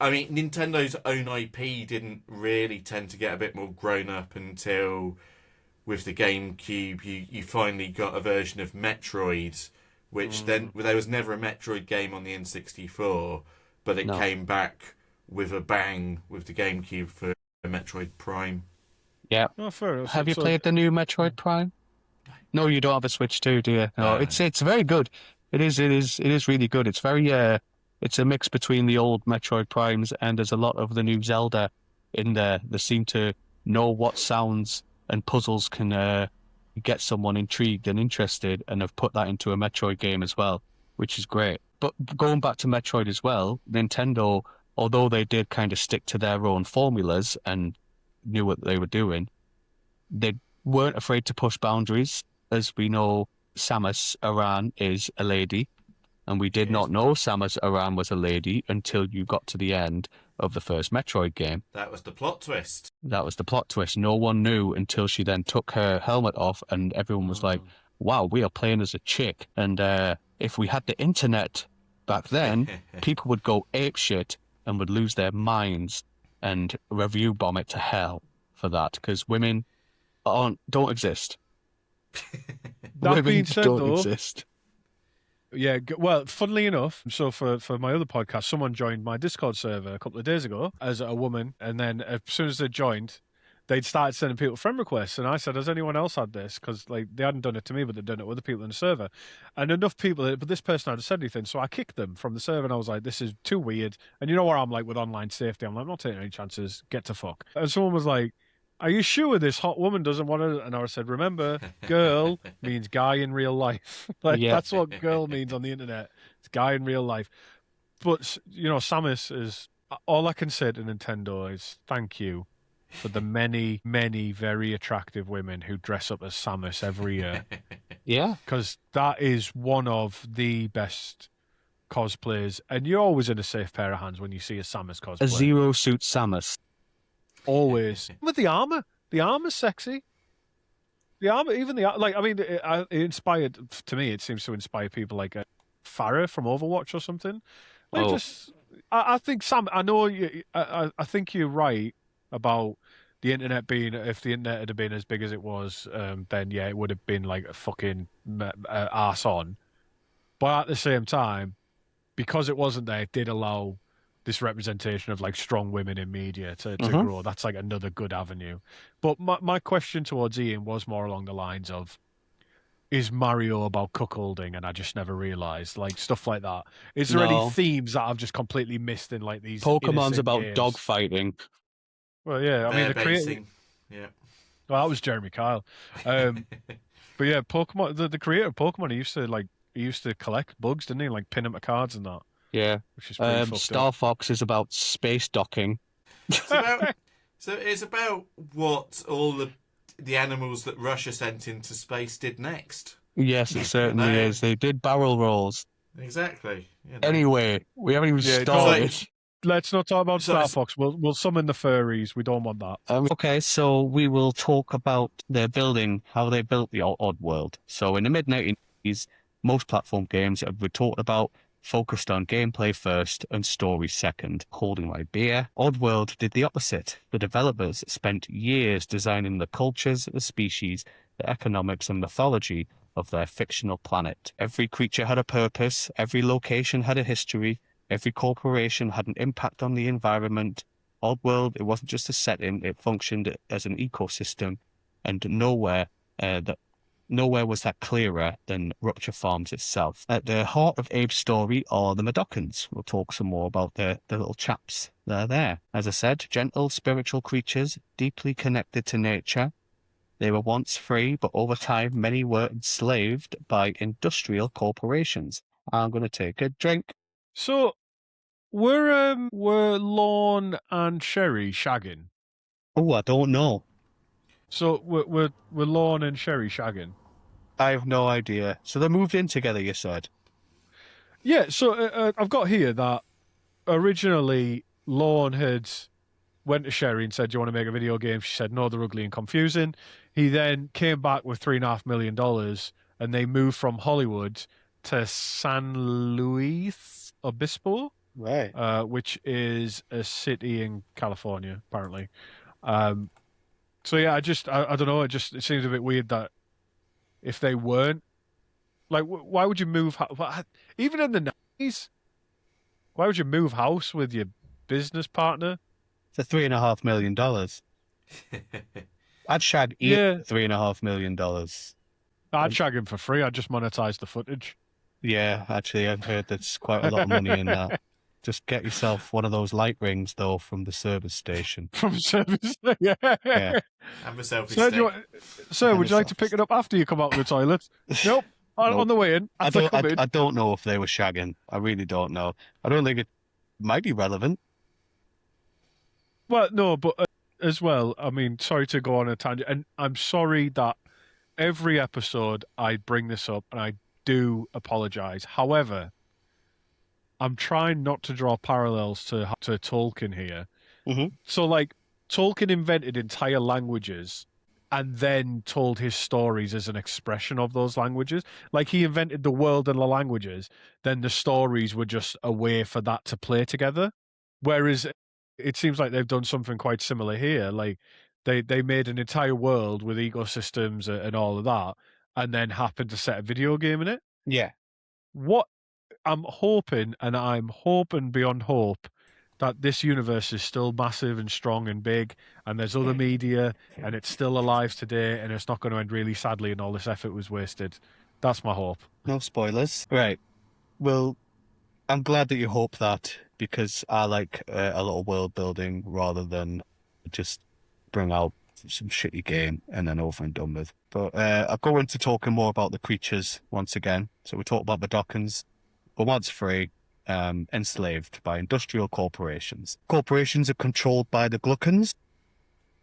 Nintendo's own IP didn't really tend to get a bit more grown up until with the GameCube, you finally got a version of Metroid, which then there was never a Metroid game on the N64, but it came back with a bang with the GameCube for Metroid Prime. Yeah. Oh, fair enough. Have you played the new Metroid Prime? No, you don't have a Switch too, do you? No, it's very good. It is really good. It's very it's a mix between the old Metroid Primes and there's a lot of the new Zelda in there. They seem to know what sounds and puzzles can get someone intrigued and interested, and have put that into a Metroid game as well, which is great. But going back to Metroid as well, Nintendo, although they did kind of stick to their own formulas and knew what they were doing, they weren't afraid to push boundaries. As we know, Samus Aran is a lady, and we did not know Samus Aran was a lady until you got to the end of the first Metroid game. That was the plot twist. That was the plot twist. No one knew until she then took her helmet off, and everyone was like, wow, we are playing as a chick. And if we had the internet back then, people would go apeshit and would lose their minds and review bomb it to hell for that, because women don't exist. That being said, don't though, exist. yeah, well, funnily enough, so for my other podcast, someone joined my Discord server a couple of days ago as a woman, and then as soon as they joined, they'd started sending people friend requests, and I said, has anyone else had this? Because like they hadn't done it to me, but they'd done it with other people in the server, and enough people, but this person hadn't said anything, so I kicked them from the server, and I was like, this is too weird. And you know where I'm like with online safety, I'm like, I'm not taking any chances, get to fuck. And someone was like, are you sure this hot woman doesn't want to? And I said, remember, girl means guy in real life. Like that's what girl means on the internet. It's guy in real life. But you know, Samus is all I can say to Nintendo is thank you for the many, many very attractive women who dress up as Samus every year. Yeah, because that is one of the best cosplays, and you're always in a safe pair of hands when you see a Samus cosplay. a Zero Suit Samus. Always. With the armor. The armor's sexy. The armor, even the, like, I mean, it inspired, to me, it seems to inspire people like Farah from Overwatch or something. Like, I think, Sam, I know, I think you're right about the internet being, if the internet had been as big as it was, then yeah, it would have been like a fucking arse on. But at the same time, because it wasn't there, it did allow this representation of like strong women in media to grow. That's like another good avenue. But my question towards Ian was more along the lines of, is Mario about cuckolding and I just never realised? Like stuff like that. Is there any themes that I've just completely missed in like these Pokemon's about games? dog fighting. Well, yeah, I mean, the creator... Yeah. Well, that was Jeremy Kyle. But yeah, Pokemon, the creator of Pokemon, he used to collect bugs, didn't he? Like pin them to cards and that. Yeah. Which is pretty fucked Star up. Fox is about space docking. It's about what all the animals that Russia sent into space did next. Yes, it certainly is. They did barrel rolls. Exactly. You know. Anyway, we haven't even started. Let's not talk about Star Fox. We'll summon the furries. We don't want that. Okay, so we will talk about their building, how they built the Oddworld. So in the mid-1990s, most platform games that we talked about focused on gameplay first and story second. Holding my beer, Oddworld did the opposite. The developers spent years designing the cultures, the species, the economics and mythology of their fictional planet. Every creature had a purpose, every location had a history, every corporation had an impact on the environment. Oddworld, it wasn't just a setting, it functioned as an ecosystem, and nowhere was that clearer than Rupture Farms itself. At the heart of Abe's story are the Medokans. We'll talk some more about the little chaps that are there. As I said, gentle spiritual creatures, deeply connected to nature. They were once free, but over time, many were enslaved by industrial corporations. I'm going to take a drink. So, were Lorne and Sherry shagging? Oh, I don't know. So, were Lorne and Sherry shagging? I have no idea. So they moved in together, you said? Yeah. So I've got here that originally Lorne had went to Sherry and said, "Do you want to make a video game?" She said, "No, they're ugly and confusing." He then came back with $3.5 million, and they moved from Hollywood to San Luis Obispo, Right. which is a city in California, apparently. So yeah, I don't know. It seems a bit weird that if they weren't like, why would you move? Even in the 90s, why would you move house with your business partner? For $3.5 million. I'd shag Yeah, $3.5 million. I'd shag him for free. I'd just monetize the footage. Yeah, actually, I've heard there's quite a lot of money in that. Just get yourself one of those light rings, though, from the service station. From service. Yeah. Yeah. Have a selfie Sir, stick. would you like to pick it up after you come out of the toilet? Nope. Nope. On the way in. I don't know if they were shagging. I really don't know. I don't think it might be relevant. Well, no, but as well, I mean, sorry to go on a tangent, and I'm sorry that every episode I bring this up, and I do apologize. However, I'm trying not to draw parallels to Tolkien here. Mhm. So, like, Tolkien invented entire languages and then told his stories as an expression of those languages. Like, he invented the world and the languages, then the stories were just a way for that to play together. Whereas it seems like they've done something quite similar here. Like, they made an entire world with ecosystems and all of that, and then happened to set a video game in it. Yeah. What I'm hoping, and I'm hoping beyond hope, that this universe is still massive and strong and big, and there's other media, and it's still alive today, and it's not going to end really sadly, and all this effort was wasted. That's my hope. No spoilers. Right. Well, I'm glad that you hope that, because I like a little world building rather than just bring out some shitty game and then over and done with. But I'll go into talking more about the creatures once again. So we talked about the Dockins. Were once free, enslaved by industrial corporations. Corporations are controlled by the Gluckans,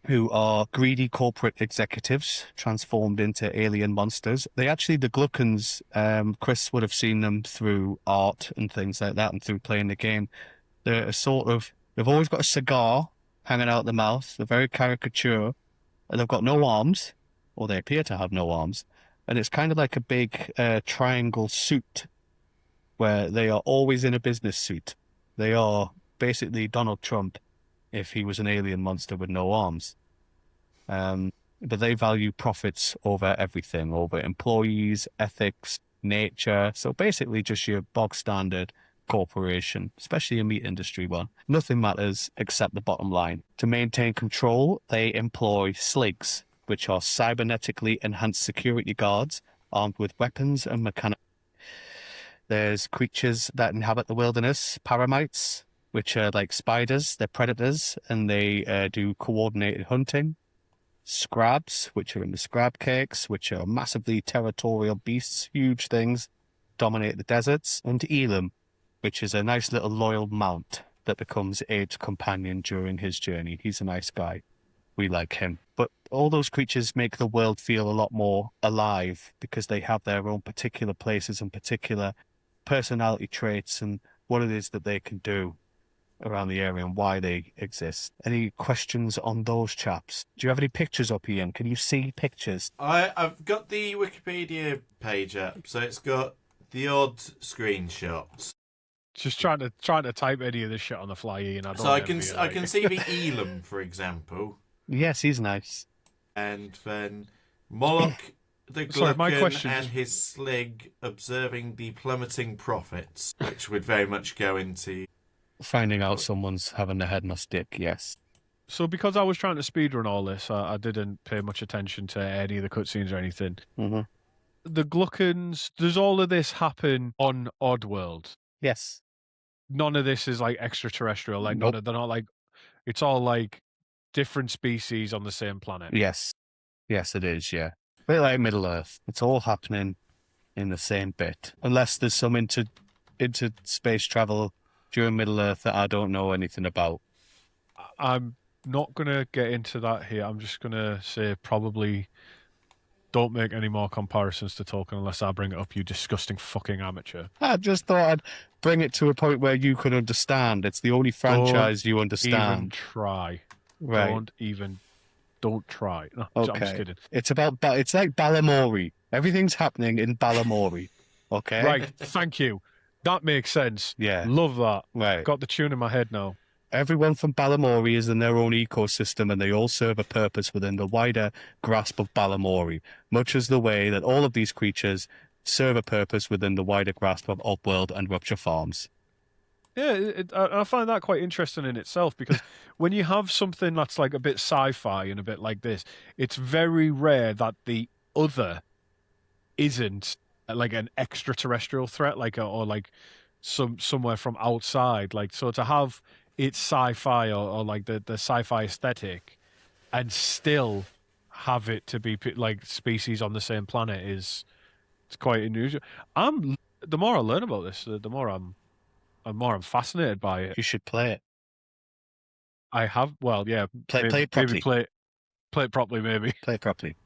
who are greedy corporate executives transformed into alien monsters. The Gluckans, Chris would have seen them through art and things like that and through playing the game. They're they've always got a cigar hanging out the mouth. They're very caricature, and they've got no arms, or they appear to have no arms. And it's kind of like a big triangle suit, where they are always in a business suit. They are basically Donald Trump if he was an alien monster with no arms. But they value profits over everything, over employees, ethics, nature. So basically just your bog standard corporation, especially a meat industry one. Nothing matters except the bottom line. To maintain control, they employ sligs, which are cybernetically enhanced security guards armed with weapons and mechanical. There's creatures that inhabit the wilderness, paramites, which are like spiders. They're predators, and they do coordinated hunting. Scrabs, which are in the scrab cakes, which are massively territorial beasts, huge things, dominate the deserts. And Elam, which is a nice little loyal mount that becomes Abe's companion during his journey. He's a nice guy. We like him. But all those creatures make the world feel a lot more alive because they have their own particular places and particular personality traits and what it is that they can do around the area and why they exist. Any questions on those chaps? Do you have any pictures up, Ian? Can you see pictures? I've got the Wikipedia page up, so it's got the odd screenshots. Just trying to type any of this shit on the fly, Ian. I So don't envy you. I can see the Elam, for example, Yes, he's nice. and then Moloch the Sorry, my Gluckin question and just- his slig observing the plummeting profits, which would very much go into. Finding out someone's having their head in a stick, yes. So because I was trying to speedrun all this, I didn't pay much attention to any of the cutscenes or anything. Mm-hmm. The Gluckins, does all of this happen on Oddworld? Yes. None of this is like extraterrestrial. Like Nope. they're not like. It's all like different species on the same planet. Yes. Yes, it is, yeah. A bit like Middle Earth. It's all happening in the same bit. Unless there's some into space travel during Middle Earth that I don't know anything about. I'm not gonna get into that here. I'm just gonna say probably don't make any more comparisons to Tolkien unless I bring it up. You disgusting fucking amateur. I just thought I'd bring it to a point where you could understand. It's the only franchise you Even understand. try. Right. Don't try. No, I'm just Okay. kidding. It's like Balamori. Everything's happening in Balamori. Okay? Right. Thank you. That makes sense. Yeah. Love that. Right. Got the tune in my head now. Everyone from Balamori is in their own ecosystem and they all serve a purpose within the wider grasp of Balamori, much as the way that all of these creatures serve a purpose within the wider grasp of Oddworld and Rupture Farms. Yeah, I find that quite interesting in itself because when you have something that's like a bit sci-fi and a bit like this, it's very rare that the other isn't like an extraterrestrial threat, or like somewhere from outside. Like so to have it sci-fi or like the sci-fi aesthetic, and still have it to be like species on the same planet it's quite unusual. The more I learn about this, the more I'm fascinated by it. You should play it. I have, well, yeah, Play it properly. maybe play it properly, maybe. Play it properly.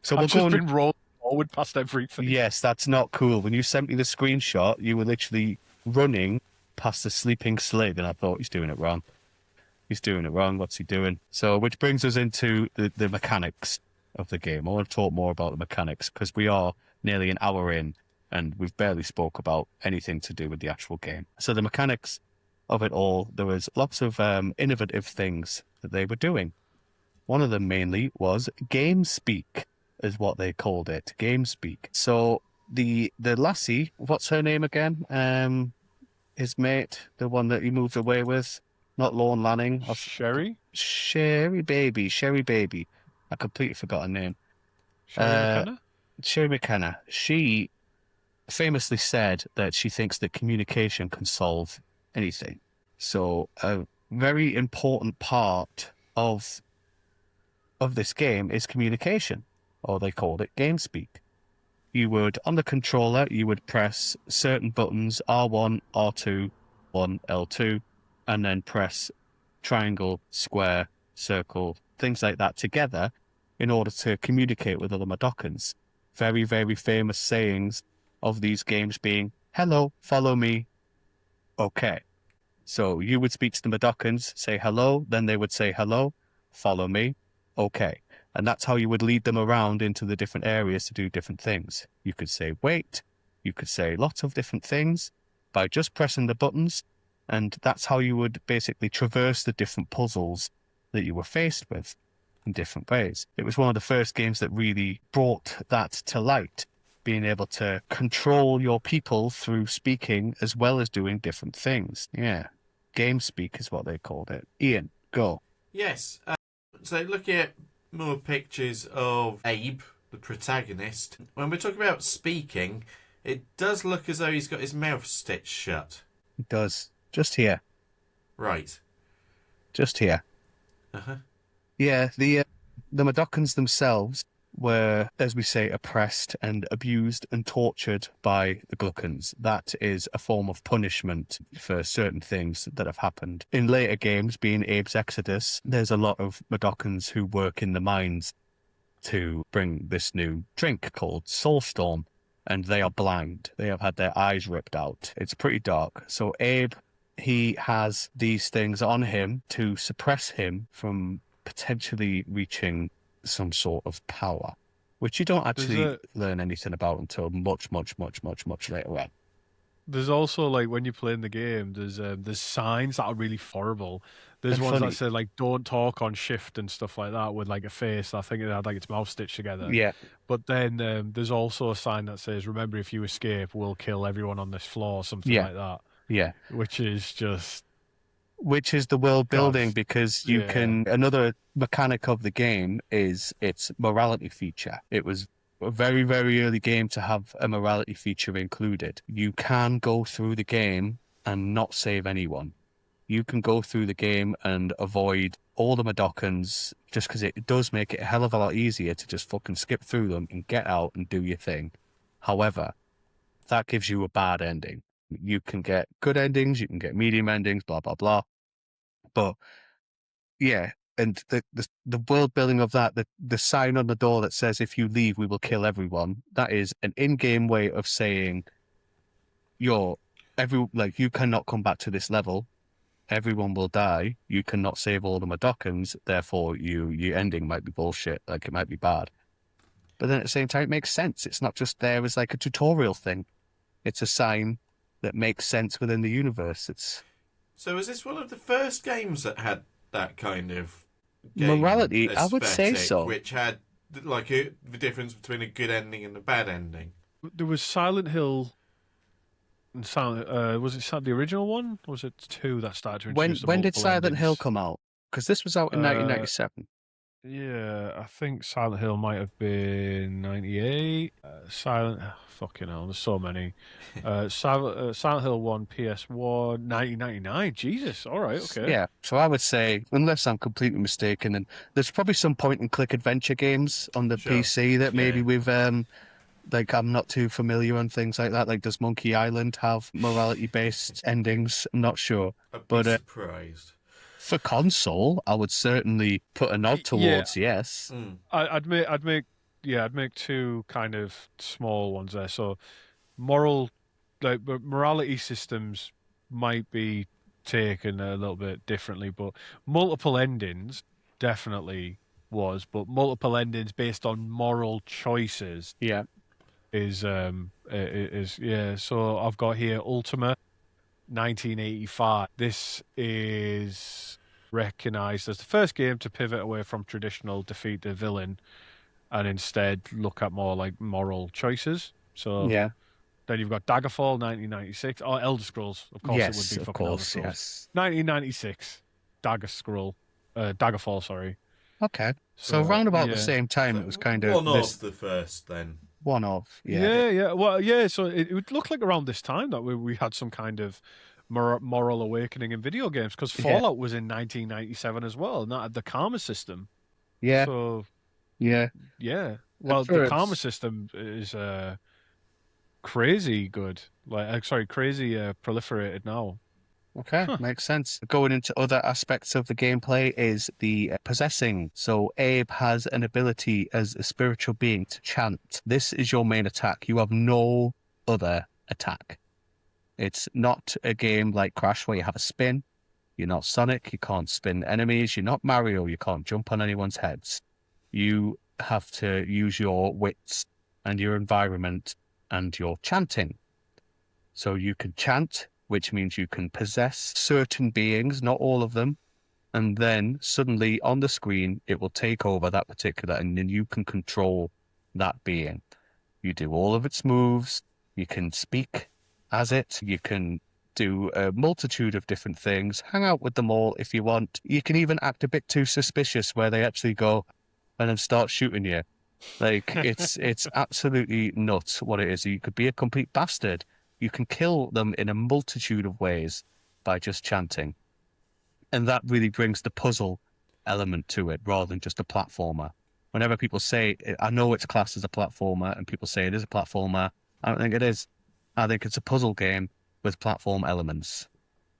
So I've just been rolling forward past everything. Yes, that's not cool. When you sent me the screenshot, you were literally running past the sleeping slave, and I thought he's doing it wrong. He's doing it wrong. What's he doing? So, which brings us into the mechanics of the game. I want to talk more about the mechanics because we are nearly an hour in, and we've barely spoke about anything to do with the actual game. So the mechanics of it all, there was lots of innovative things that they were doing. One of them mainly was game speak, is what they called it. Game speak. So the lassie, what's her name again? His mate, the one that he moved away with, not Lorne Lanning. Sherry Baby. I completely forgot her name. McKenna. Sherry McKenna. She famously said that she thinks that communication can solve anything. So a very important part of this game is communication, or they called it game speak. You would, on the controller, you would press certain buttons, R1, R2, 1, L2, and then press triangle, square, circle, things like that together in order to communicate with other Madokans. Very, very famous sayings of these games being, hello, follow me, okay. So you would speak to the Madokans, say hello, then they would say hello, follow me, okay. And that's how you would lead them around into the different areas to do different things. You could say wait, you could say lots of different things by just pressing the buttons, and that's how you would basically traverse the different puzzles that you were faced with in different ways. It was one of the first games that really brought that to light, being able to control your people through speaking as well as doing different things. Yeah, game speak is what they called it. Ian, go. Yes. So looking at more pictures of Abe, the protagonist, when we're talking about speaking, it does look as though he's got his mouth stitched shut. It does. Just here. Right. Just here. Uh-huh. Yeah, the Madokans themselves were, as we say, oppressed and abused and tortured by the Gluckans. That is a form of punishment for certain things that have happened. In later games, being Abe's Exodus, there's a lot of Madokans who work in the mines to bring this new drink called Soulstorm, and they are blind. They have had their eyes ripped out. It's pretty dark. So Abe, he has these things on him to suppress him from potentially reaching some sort of power, which you don't actually learn anything about until much later on. There's also like when you're playing the game, there's signs that are really horrible. There's and ones that funny. say like "Don't talk" on shift and stuff like that with like a face. I think it had like its mouth stitched together. Yeah, But then there's also a sign that says "Remember, if you escape, we'll kill everyone on this floor," something yeah, like that. yeah. Which is just Which is the world God, building because you yeah, can. Another mechanic of the game is its morality feature. It was a very, very early game to have a morality feature included. You can go through the game and not save anyone. You can go through the game and avoid all the Madokans just because it does make it a hell of a lot easier to just fucking skip through them and get out and do your thing. However, that gives you a bad ending. You can get good endings, you can get medium endings, blah, blah, blah. But yeah, and the world building of that, the sign on the door that says if you leave, we will kill everyone, that is an in-game way of saying you're like you cannot come back to this level. Everyone will die. You cannot save all the Madokans, therefore your ending might be bullshit, like it might be bad. But then at the same time, it makes sense. It's not just there as like a tutorial thing. It's a sign that makes sense within the universe. It's So was this one of the first games that had that kind of game morality, I would say aesthetic, so. which had like the difference between a good ending and a bad ending? there was Silent Hill and Silent. Was it the original one? Or was it two that started to introduce the When did multiple Silent Hill endings? come out? Because this was out in Uh, 1997. Yeah, I think Silent Hill might have been 98. Fucking hell, there's so many. Silent Hill 1, PS1, 1999. Jesus, all right, okay. Yeah, so I would say, unless I'm completely mistaken, and there's probably some point and click adventure games on the Sure. PC that maybe Yeah. we've like I'm not too familiar on things like that. Like, does Monkey Island have morality based endings? I'm not sure. I'd be But surprised. for console, I would certainly put a nod Yeah, towards yes. Mm. I'd make two kind of small ones there. So moral, but morality systems might be taken a little bit differently, but multiple endings definitely was. But multiple endings based on moral choices Yeah. is yeah. So I've got here Ultima 1985. This is recognized as the first game to pivot away from traditional defeat the villain and instead look at more like moral choices. So Yeah. then you've got Daggerfall 1996 or Elder Scrolls. Of course, it would Yes, be of fucking Elder course, Scrolls. yes. 1996 Daggerfall. Sorry. Okay. So So around about the yeah. same time, So it was kind of one this of the first then. one of, yeah. Yeah. Well, yeah. So it would look like around this time that we had some kind of moral awakening in video games because Yeah. Fallout was in 1997 as well, and that had the karma system. Yeah. So Yeah. yeah, At well, the karma first. system is crazy good. Like, sorry, crazy proliferated now. Okay, Huh. makes sense. Going into other aspects of the gameplay is the possessing. So Abe has an ability as a spiritual being to chant. This is your main attack. You have no other attack. It's not a game like Crash where you have a spin. You're not Sonic. You can't spin enemies. You're not Mario. You can't jump on anyone's heads. You have to use your wits and your environment and your chanting. So you can chant, which means you can possess certain beings, not all of them, and then suddenly on the screen it will take over that particular, and then you can control that being. You do all of its moves, you can speak as it, you can do a multitude of different things, hang out with them all if you want. You can even act a bit too suspicious where they actually go and then start shooting you. Like it's absolutely nuts what it is. You could be a complete bastard. You can kill them in a multitude of ways by just chanting. And that really brings the puzzle element to it rather than just a platformer. Whenever people say, I know it's classed as a platformer, and people say it is a platformer, I don't think it is. I think it's a puzzle game with platform elements.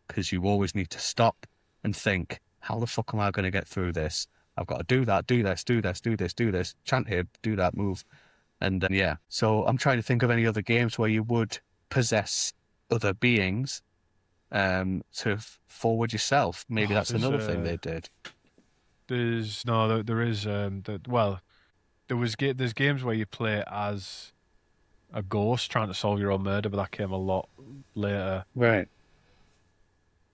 Because you always need to stop and think, how the fuck am I going to get through this? I've got to do that, do this, do this, do this, do this, chant here, do that, move. And yeah, so I'm trying to think of any other games where you would possess other beings to forward yourself. Maybe Oh, that's another thing they did. there's no, there is well, there's games where you play as a ghost trying to solve your own murder, but that came a lot later. Right.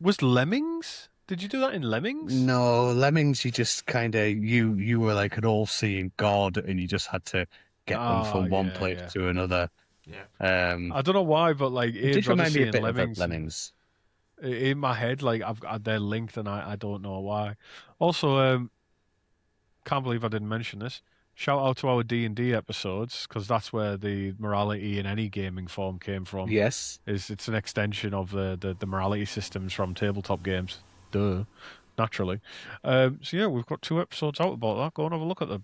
Was Lemmings? Did you do that in Lemmings? No, Lemmings, you just kind of you were like an all-seeing god, and you just had to get them Ah, from one yeah, place yeah. to another. Yeah. Um, I don't know why, but like it did Abe's remind me Odyssey a and bit of Lemmings Lemmings. in my head, like I've got they're linked, and I don't know why. Also, can't believe I didn't mention this. Shout out to our D&D episodes because that's where the morality in any gaming form came from. Yes. It's an extension of the morality systems from tabletop games. Duh, naturally. So yeah, we've got 2 episodes out about that. Go and have a look at them.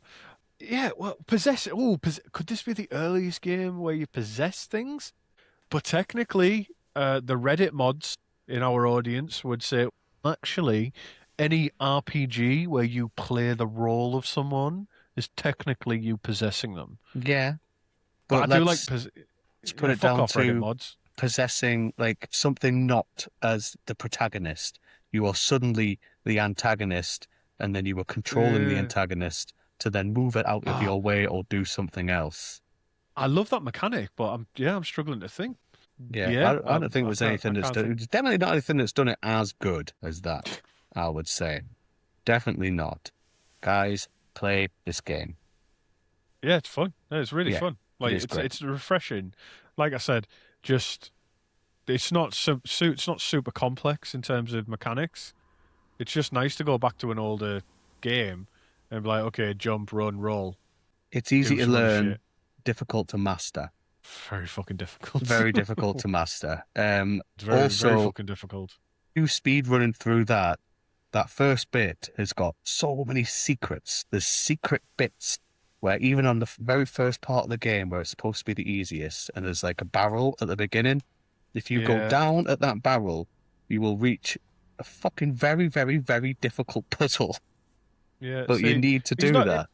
Yeah, well, possess. Oh, could this be the earliest game where you possess things? But technically, the Reddit mods in our audience would say, actually, any RPG where you play the role of someone is technically you possessing them. Yeah, But I but do like, let's put yeah, it fuck down off Reddit to mods. possessing like something not as the protagonist. You are suddenly the antagonist, and then you are controlling the Yeah. antagonist to then move it out of Ah, your way or do something else. I love that mechanic, but I'm struggling to think. Yeah, Yeah, I don't think there's I anything that's can't done. think. It's definitely not anything that's done it as good as that. I would say, definitely not. Guys, play this game. Yeah, it's fun. Yeah, it's really Yeah, fun. it Like is great. it's refreshing. Like I said, just it's not it's not super complex in terms of mechanics. It's just nice to go back to an older game and be like, okay, jump, run, roll, It's easy do to some other learn, shit. difficult to master. Very fucking difficult. Very difficult to master. It's very, very Also, fucking difficult. you speed running through that. That first bit has got so many secrets. There's secret bits where even on the very first part of the game where it's supposed to be the easiest, and there's like a barrel at the beginning. If you go Yeah, down at that barrel, you will reach a fucking very, very, very difficult puzzle. yeah. But you See, need to he's do not. that.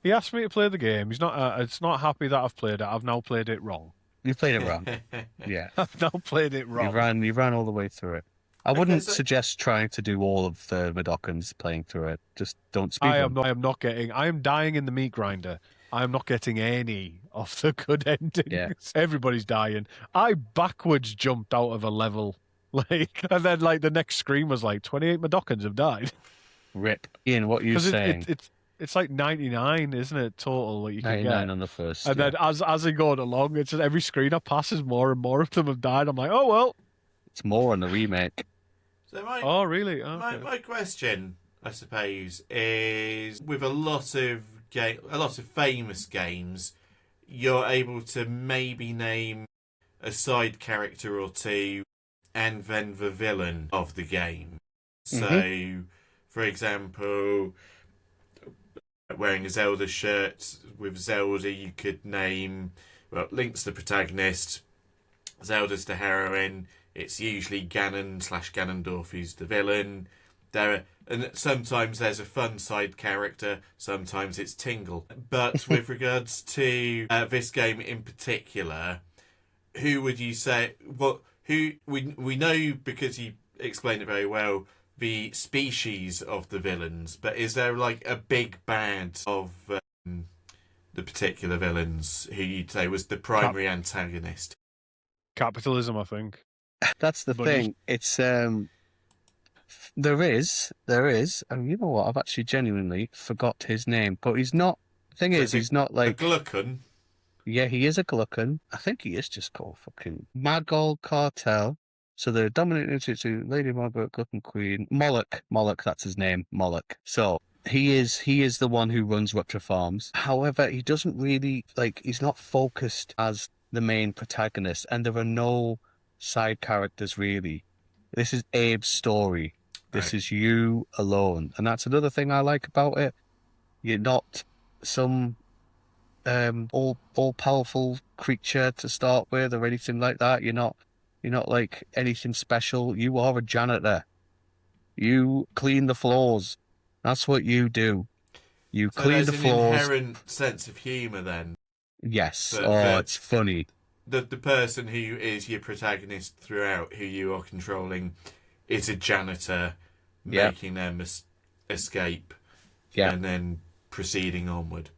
He asked me to play the game. He's not. It's not happy that I've played it. I've now played it wrong. You played it wrong. Yeah. I've now played it wrong. You ran all the way through it. I Okay, wouldn't so suggest trying to do all of the Medokans playing through it. Just don't speedrun. I am not getting. I am dying in the meat grinder. I am not getting any of the good Yeah. endings. Everybody's dying. I backwards jumped out of a level, like, and then like the next screen was like 28 Medokans have died Rip. Ian, what are you because saying? it's like 99, isn't it, total that you can 99 get. on the first. And Yeah. then as they go along, it's just every screen I pass is more and more of them have died. I'm like, oh well. It's more on the remake. so my Oh really? my Okay. my question, I suppose, is with a lot of famous games, you're able to maybe name a side character or two, and then the villain of the game. So, for example, wearing a Zelda shirt with Zelda, you could name, well, Link's the protagonist, Zelda's the heroine. It's usually Ganon/Ganondorf who's the villain. And sometimes there's a fun side character. Sometimes it's Tingle. But with regards to this game in particular, who would you say? Who we know because you explained it very well. The species of the villains, but is there like a big bad of the particular villains who you'd say was the primary antagonist? Capitalism, I think. That's the But thing. It's there is, and you know what? I've actually genuinely forgot his name. But he's not. The thing So is, he's not a like. Glukkon. Yeah, he is a Glukkon. I think he is just called fucking Magol Cartel. So the dominant institute, Lady Margaret, Glukkon Queen, Moloch, that's his name, Moloch. So he is the one who runs Rupture Farms. However, he doesn't really he's not focused as the main protagonist, and there are no side characters really. This is Abe's story. This Right. is you alone, and that's another thing I like about it. You're not some all powerful creature to start with or anything like that. You're not like anything special. You are a janitor. You clean the floors. That's what you do. You So clean there's the an floors. inherent sense of humour then. Yes. But It's funny. the person who is your protagonist throughout, who you are controlling, is a janitor, Yep. making them escape, Yeah. and then proceeding onward.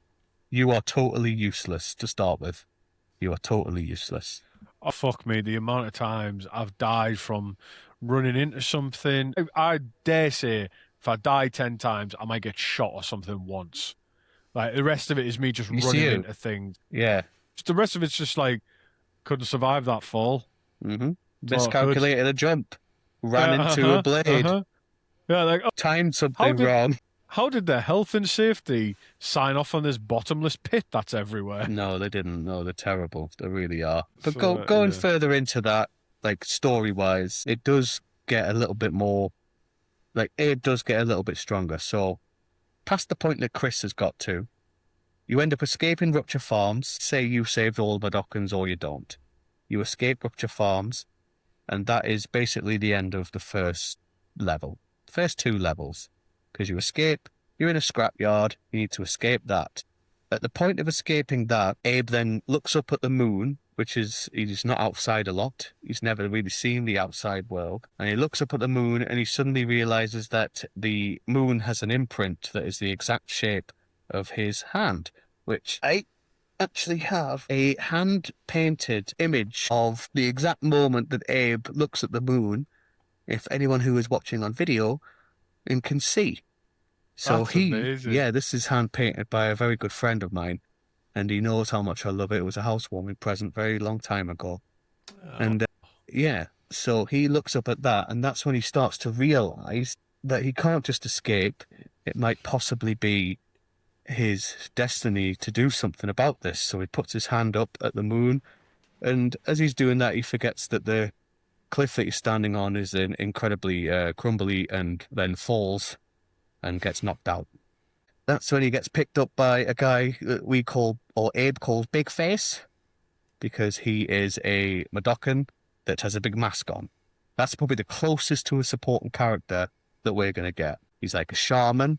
You are totally useless to start with. you are totally useless. Oh, fuck me, the amount of times I've died from running into something. I dare say, if I die 10 times, I might get shot or something once. Like, the rest of it is me just You see running you? into things. Yeah. The rest of it's just like, couldn't survive that fall. Mm-hmm. Thought I could. Miscalculated a jump. Ran Yeah, into a blade. Yeah, like, oh, Timed how something did wrong. how did the health and safety sign off on this bottomless pit that's everywhere? No, they didn't. No, they're terrible. They really are. But So, going yeah. further into that, like story-wise, it does get a little bit more. Like Abe does get a little bit stronger. So, past the point that Chris has got to, you end up escaping Rupture Farms. Say you saved all the Dockins or you don't. You escape Rupture Farms, and that is basically the end of the first level. First 2 levels. Because you escape, you're in a scrapyard, you need to escape that. At the point of escaping that, Abe then looks up at the moon, which is, he's not outside a lot. He's never really seen the outside world. And he looks up at the moon and he suddenly realizes that the moon has an imprint that is the exact shape of his hand, which I actually have a hand-painted image of the exact moment that Abe looks at the moon, if anyone who is watching on video and can see. So That's amazing. this is hand-painted by a very good friend of mine, and he knows how much I love it. It was a housewarming present very long time ago. Oh. And so he looks up at that, and that's when he starts to realize that he can't just escape. It might possibly be his destiny to do something about this. So he puts his hand up at the moon, and as he's doing that, he forgets that the cliff that he's standing on is incredibly crumbly, and then falls and gets knocked out. That's when he gets picked up by a guy that we call, or Abe calls, Big Face, because he is a Madokan that has a big mask on. That's probably the closest to a supporting character that we're going to get. He's like a shaman,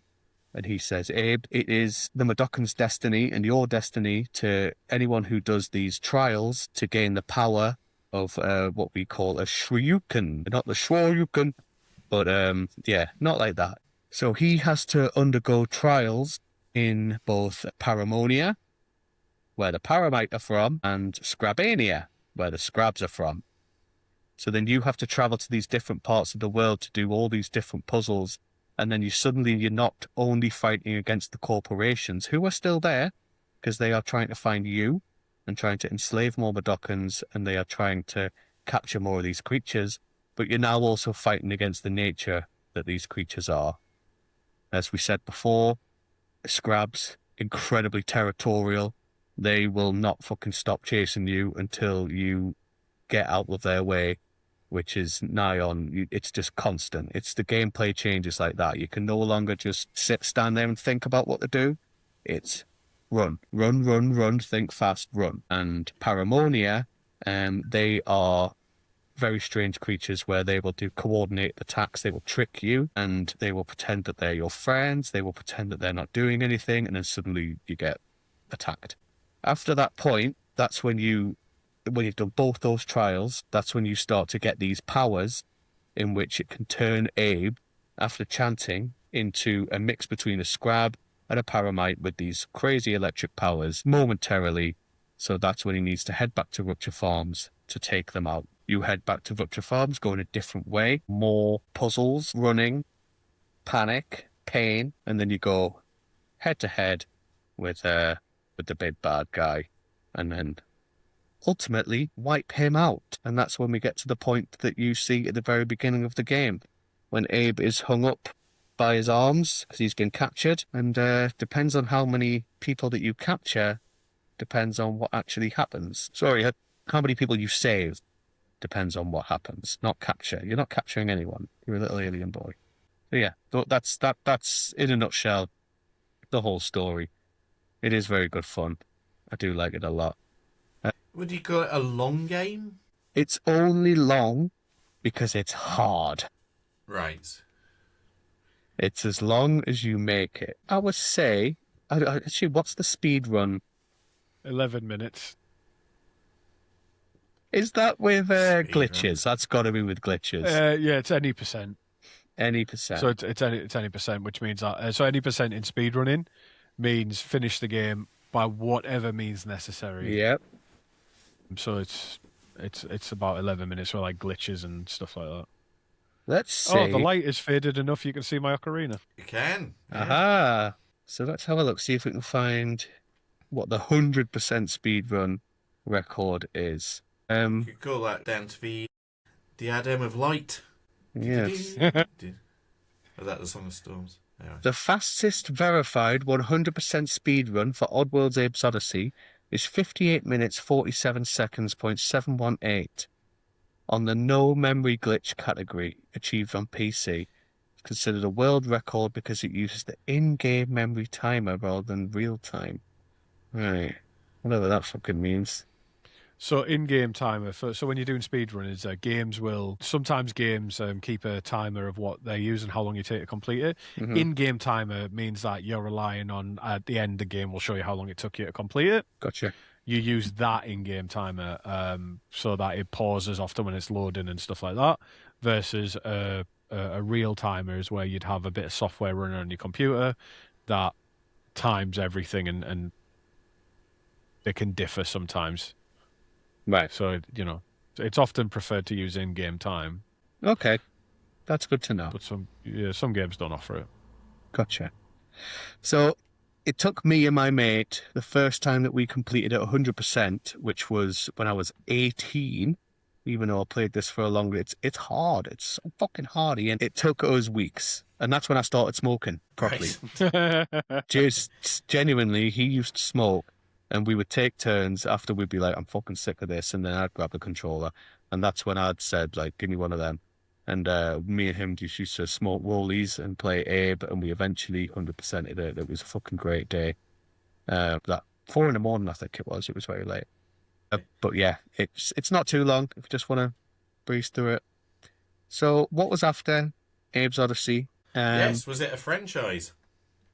and he says, Abe, it is the Madokan's destiny and your destiny to anyone who does these trials to gain the power of what we call a Shryuken. Not the Shoryuken, but not like that. So he has to undergo trials in both Paramonia, where the Paramite are from, and Scrabania, where the Scrabs are from. So then you have to travel to these different parts of the world to do all these different puzzles, and then you're not only fighting against the corporations, who are still there, because they are trying to find you, and trying to enslave more Madokans, and they are trying to capture more of these creatures, but you're now also fighting against the nature that these creatures are. As we said before, Scrabs, incredibly territorial. They will not fucking stop chasing you until you get out of their way, which is nigh on. It's just constant. It's the gameplay changes like that. You can no longer just stand there and think about what to do. It's run, run, run, run, think fast, run. And Paramonia, they are very strange creatures where they will do coordinated attacks. They will trick you, and they will pretend that they're your friends. They will pretend that they're not doing anything, and then suddenly you get attacked. After that point, that's when you've done both those trials, that's when you start to get these powers in which it can turn Abe, after chanting, into a mix between a Scrab and a Paramite with these crazy electric powers momentarily. So that's when he needs to head back to Rupture Farms to take them out. You head back to Rupture Farms, go in a different way, more puzzles, running, panic, pain, and then you go head to head with the big bad guy, and then ultimately wipe him out. And that's when we get to the point that you see at the very beginning of the game, when Abe is hung up by his arms because he's been captured, and depends on how many people that you capture, depends on what actually happens. Sorry, how many people you save depends on what happens, not capture. You're not capturing anyone. You're a little alien boy. So yeah, that's in a nutshell the whole story. It is very good fun. I do like it a lot. Would you call it a long game? It's only long because it's hard. Right. It's as long as you make it. I would say, actually, what's the speed run? 11 minutes. Is that with Speed glitches? run. That's got to be with glitches. Yeah, it's any percent. Any percent. So it's any percent, which means that so any percent in speedrunning means finish the game by whatever means necessary. Yep. So it's about 11 minutes with like glitches and stuff like that. Let's Oh, the see. light is faded enough you can see my ocarina. You can. Yeah. Aha. So let's have a look, see if we can find what the 100% speedrun record is. You could call that down to the diadem of light. Yes. Oh, that the Song of Storms. Anyway. The fastest verified 100% speedrun for Oddworld's Abe's Oddysee is 58 minutes 47 seconds .718 on the no memory glitch category, achieved on PC. It's considered a world record because it uses the in-game memory timer rather than real time. Right. Whatever that fucking means. So in-game timer. So when you're doing speedrunners, sometimes games keep a timer of what they use and how long you take to complete it. Mhm. In-game timer means that you're relying on at the end the game will show you how long it took you to complete it. Gotcha. You use that in-game timer so that it pauses often when it's loading and stuff like that. Versus a real timer is where you'd have a bit of software running on your computer that times everything and it can differ sometimes. Right. So, it's often preferred to use in-game time, Okay. That's good to know. but some games don't offer it. Gotcha. So it took me and my mate the first time that we completed it 100%, which was when I was 18, even though I played this for a longer. It's hard. It's so fucking hard, Ian. It took us weeks. And that's when I started smoking properly. Right. Just genuinely, he used to smoke. And we would take turns after we'd be like, I'm fucking sick of this. And then I'd grab the controller. And that's when I'd said, like, give me one of them. And me and him just used to smoke rollies and play Abe. And we eventually 100%ed it. It was a fucking great day. That 4 in the morning, I think it was. It was very late. But yeah, it's not too long if you just want to breeze through it. So what was after Abe's Oddysee? Yes, was it a franchise?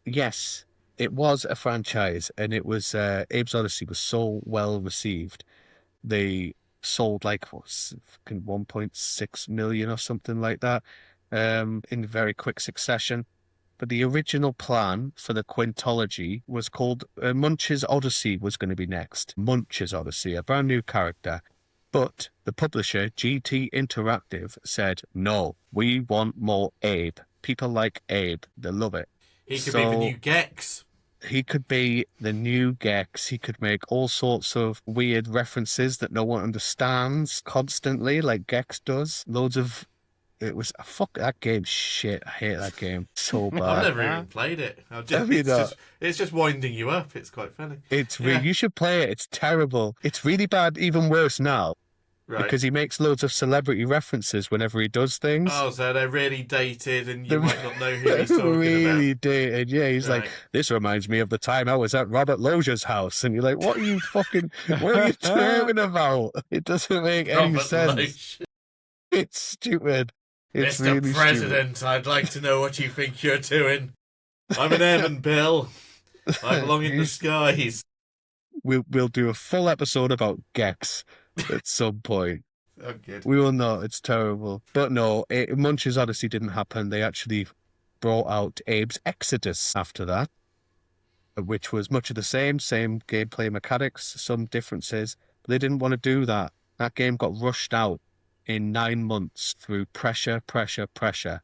Yes. It was a franchise, and it was Abe's Oddysee was so well received. They sold like fucking 1.6 million or something like that in very quick succession. But the original plan for the quintology was called Munch's Oddysee was going to be next. Munch's Oddysee, a brand new character. But the publisher, GT Interactive, said, no, we want more Abe. People like Abe. They love it. He could be the new Gex. He could be the new Gex. He could make all sorts of weird references that no one understands constantly, like Gex does. Fuck that game. Shit, I hate that game so bad. I've never even played it. It's just winding you up. It's quite funny. You should play it. It's terrible. It's really bad, even worse now. Right. Because he makes loads of celebrity references whenever he does things. Oh, so they're really dated and you might not know who he's talking really about. Dated, yeah. He's Right. like, this reminds me of the time I was at Robert Loja's house. And you're like, what are you talking about? It doesn't make any Robert sense. Loach. It's stupid. It's Mr. really President, I'd like to know what you think you're doing. I'm an airman, Bill. I belong in the skies. We'll do a full episode about Gex at some point. Oh, good. We will not. It's terrible. But no, Munch's Oddysee didn't happen. They actually brought out Abe's Exodus after that, which was much of the same gameplay mechanics, some differences. But they didn't want to do that. That game got rushed out in 9 months through pressure.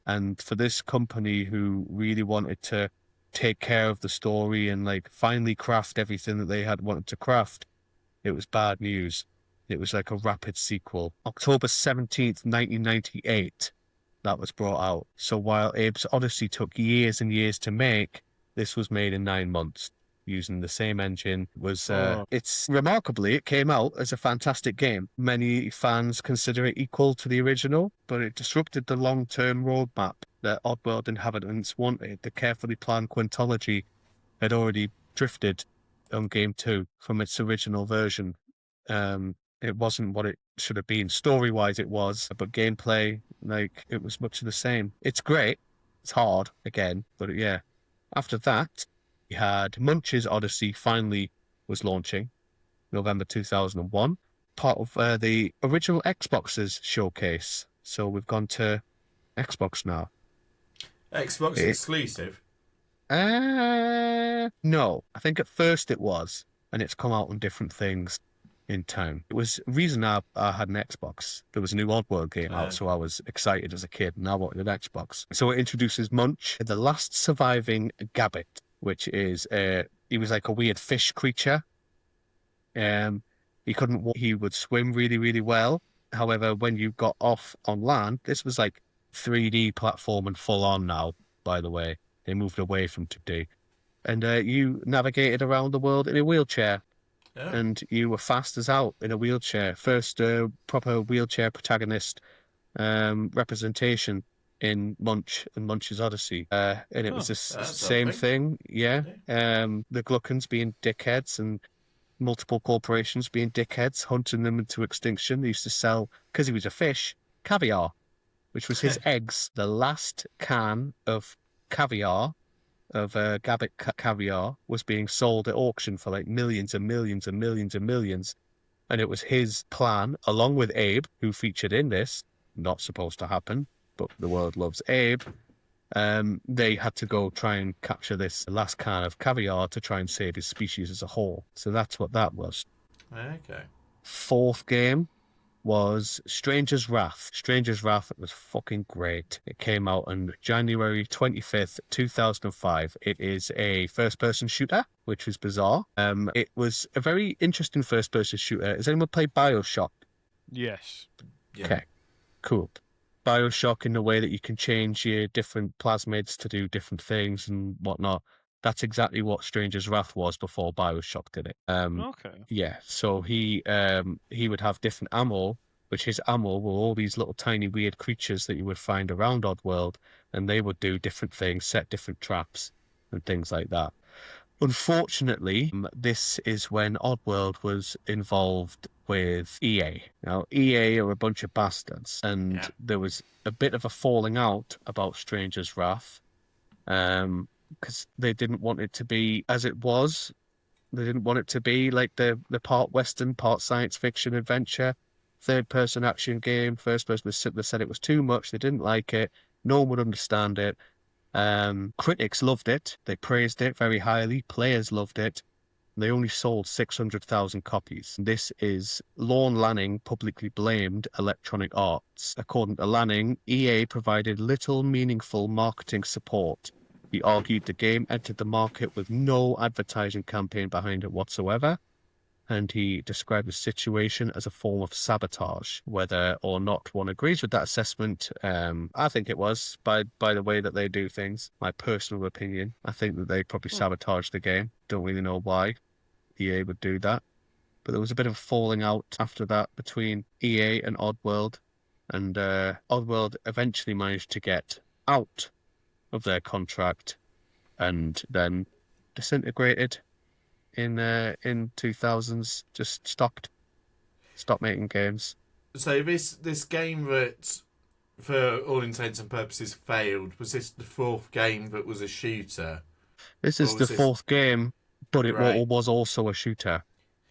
And for this company who really wanted to take care of the story and like finally craft everything that they had wanted to craft, it was bad news. It was like a rapid sequel. October 17th, 1998, that was brought out. So while Abe's Oddysee took years and years to make, this was made in 9 months using the same engine. It's remarkably, it came out as a fantastic game. Many fans consider it equal to the original, but it disrupted the long-term roadmap that Oddworld inhabitants wanted. The carefully planned quintology had already drifted on Game 2 from its original version. It wasn't what it should have been. Story-wise, it was, but gameplay, it was much of the same. It's great. It's hard, again, but yeah. After that, we had Munch's Oddysee finally was launching, November 2001, part of the original Xbox's showcase. So we've gone to Xbox now. Xbox exclusive? No. I think at first it was, and it's come out on different things. in town. It was the reason I had an Xbox. There was a new Oddworld game out, so I was excited as a kid, and I wanted an Xbox. So it introduces Munch, the last surviving Gabbit, which is he was like a weird fish creature. He couldn't walk, he would swim really, really well. However, when you got off on land, this was like 3D platform and full on now, by the way. They moved away from 2D. And you navigated around the world in a wheelchair. Yeah. And you were fast as out in a wheelchair. First proper wheelchair protagonist representation in Munch and Munch's Oddysee. And it was the same thing, yeah. The Gluckans being dickheads and multiple corporations being dickheads, hunting them into extinction. They used to sell, because he was a fish, caviar, which was his eggs. The last can of caviar, of Gabbit caviar, was being sold at auction for like millions and millions and millions and millions. And it was his plan, along with Abe, who featured in this, not supposed to happen, but the world loves Abe. They had to go try and capture this last can of caviar to try and save his species as a whole. So that's what that was. Okay. Fourth game was Stranger's Wrath. Stranger's Wrath was fucking great. It came out on January 25th, 2005. It is a first-person shooter, which was bizarre. It was a very interesting first-person shooter. Has anyone played BioShock? Yes. Yeah. Okay, cool. BioShock in the way that you can change your different plasmids to do different things and whatnot. That's exactly what Stranger's Wrath was before BioShock did it. Okay. Yeah, so he would have different ammo, which his ammo were all these little tiny weird creatures that you would find around Oddworld, and they would do different things, set different traps and things like that. Unfortunately, this is when Oddworld was involved with EA. Now, EA are a bunch of bastards, and there was a bit of a falling out about Stranger's Wrath, because they didn't want it to be as it was. They didn't want it to be like the part Western, part science fiction adventure, third-person action game, first person. They said it was too much. They didn't like it. No one would understand it. Critics loved it. They praised it very highly. Players loved it. They only sold 600,000 copies. This is Lorne Lanning publicly blamed Electronic Arts. According to Lanning, EA provided little meaningful marketing support. He argued the game entered the market with no advertising campaign behind it whatsoever, and he described the situation as a form of sabotage. Whether or not one agrees with that assessment, I think it was, by the way that they do things. My personal opinion, I think that they probably sabotaged the game. Don't really know why EA would do that. But there was a bit of a falling out after that between EA and Oddworld, and Oddworld eventually managed to get out of their contract and then disintegrated in 2000s, just stopped making games. So this game that, for all intents and purposes, failed, was this the fourth game that was a shooter? This is the fourth game, but it was also a shooter.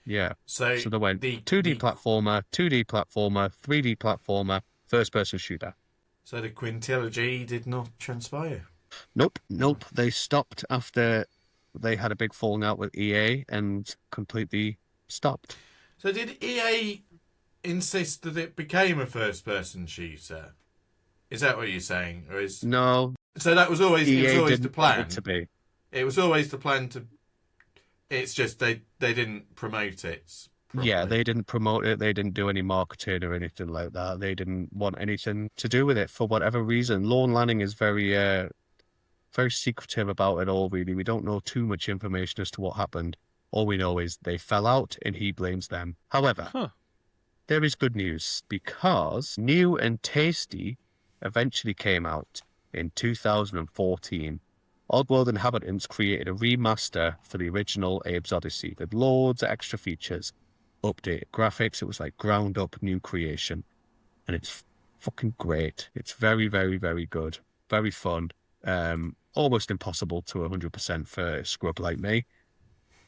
Yeah. So they went 2D platformer, 3D platformer, first-person shooter. So the quintilogy did not transpire? Nope. They stopped after they had a big falling out with EA and completely stopped. So did EA insist that it became a first-person shooter? Is that what you're saying? Or is... No. So that was always, EA it was always the plan? Want it to be. It was always the plan to... It's just they didn't promote it properly. Yeah, they didn't promote it. They didn't do any marketing or anything like that. They didn't want anything to do with it for whatever reason. Lorne Lanning is very secretive about it all, really. We don't know too much information as to what happened. All we know is they fell out and he blames them. However, there is good news, because New and Tasty eventually came out in 2014. Oddworld Inhabitants created a remaster for the original Abe's Oddysee with loads of extra features, updated graphics. It was like ground up new creation, and it's fucking great. It's very, very, very good, very fun. Almost impossible to 100% for a scrub like me,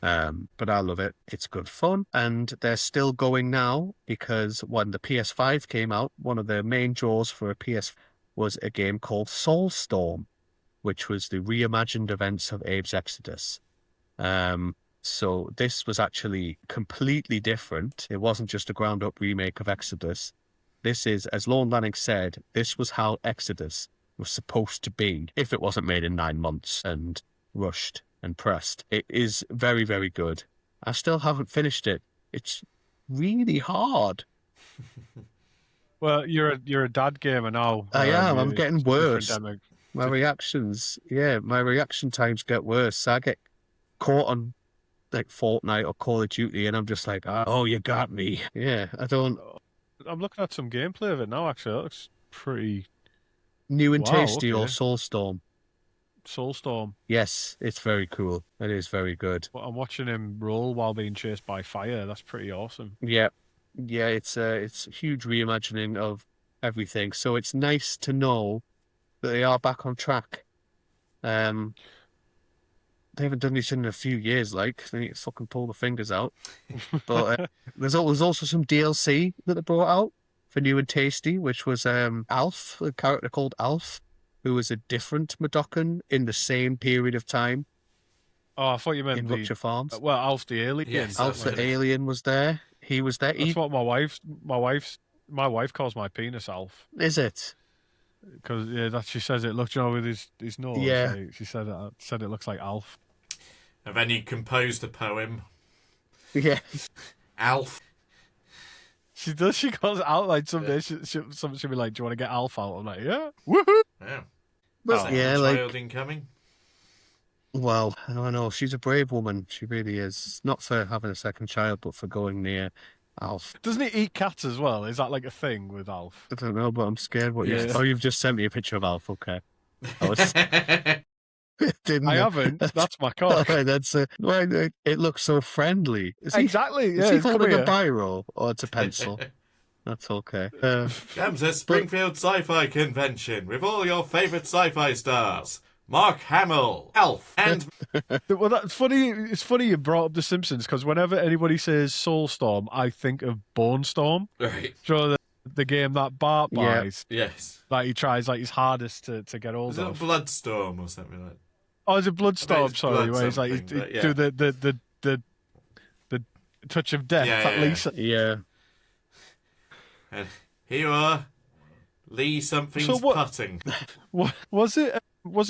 but I love it. It's good fun, and they're still going now, because when the PS5 came out, one of the main draws for a PS was a game called Soulstorm, which was the reimagined events of Abe's Exodus. So this was actually completely different. It wasn't just a ground-up remake of Exodus. This is, as Lorne Lanning said, this was how Exodus was supposed to be if it wasn't made in 9 months and rushed and pressed. It is very, very good. I still haven't finished it. It's really hard. Well, you're a dad gamer now. I am. I'm it's getting a different worse. demo. My reaction times get worse. I get caught on like Fortnite or Call of Duty, and I'm just like, oh, you got me. Yeah, I don't. I'm looking at some gameplay of it now. Actually, that looks pretty New and Wow, tasty or okay. Soulstorm. Soulstorm. Yes, it's very cool. It is very good. I'm watching him roll while being chased by fire. That's pretty awesome. Yeah, yeah. It's a huge reimagining of everything. So it's nice to know that they are back on track. They haven't done this in a few years. Like they need to fucking pull the fingers out. But there's also some DLC that they brought out for New and Tasty, which was Alf, a character called Alf, who was a different Madokan in the same period of time Oh, I thought you meant in the Rupture Farms. well, Alf the alien. Yes, Alf the Alien was there. He was there. That's what my wife calls my penis Alf Is it? because that she says it looks with his nose. Yeah. Like, she said it looks like Alf. And then he composed a poem, Yeah. Alf. She does. She calls it out like someday. She'll be like, "Do you want to get Alf out?" I'm like, "Yeah, woohoo!" Yeah. But Second yeah, child like, incoming. well, I don't know. She's a brave woman. She really is. Not for having a second child, but for going near Alf. Doesn't he eat cats as well? Is that like a thing with Alf? I don't know, but I'm scared what Yeah. Oh, you've just sent me a picture of Alf. Okay. I was... Didn't I you? haven't. That's my cock. Alright, well, it looks so friendly. Exactly. Is Yeah, he come holding a here. biro or it's a pencil? That's okay. Comes to Springfield Sci-Fi Convention with all your favourite sci-fi stars. Mark Hamill, Alf, and... Well, that's funny. It's funny you brought up The Simpsons because whenever anybody says Soulstorm, I think of Bone Storm. Right. So the game that Bart Yeah. buys, Yes. like he tries like his hardest to get hold Was it of. Bloodstorm or something like that? Oh, is it Bloodstorm? it's Sorry, Blood where he's like something, but yeah. do the touch of death Yeah, at yeah. least. Yeah. And here you are, Lee something's So what- putting. Was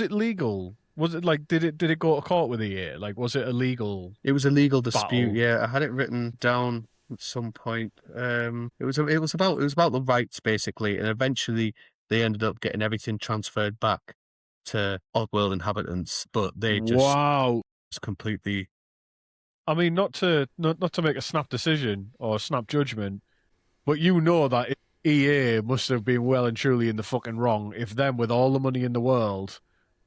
it legal? Was it like did it go to court with EA? Like was it illegal? It was a legal dispute. Battle. Yeah, I had it written down at some point. It was about the rights basically, and eventually they ended up getting everything transferred back to Oddworld inhabitants, but they just Wow. completely. I mean, not to make a snap decision or snap judgment, but you know that EA must have been well and truly in the fucking wrong if them with all the money in the world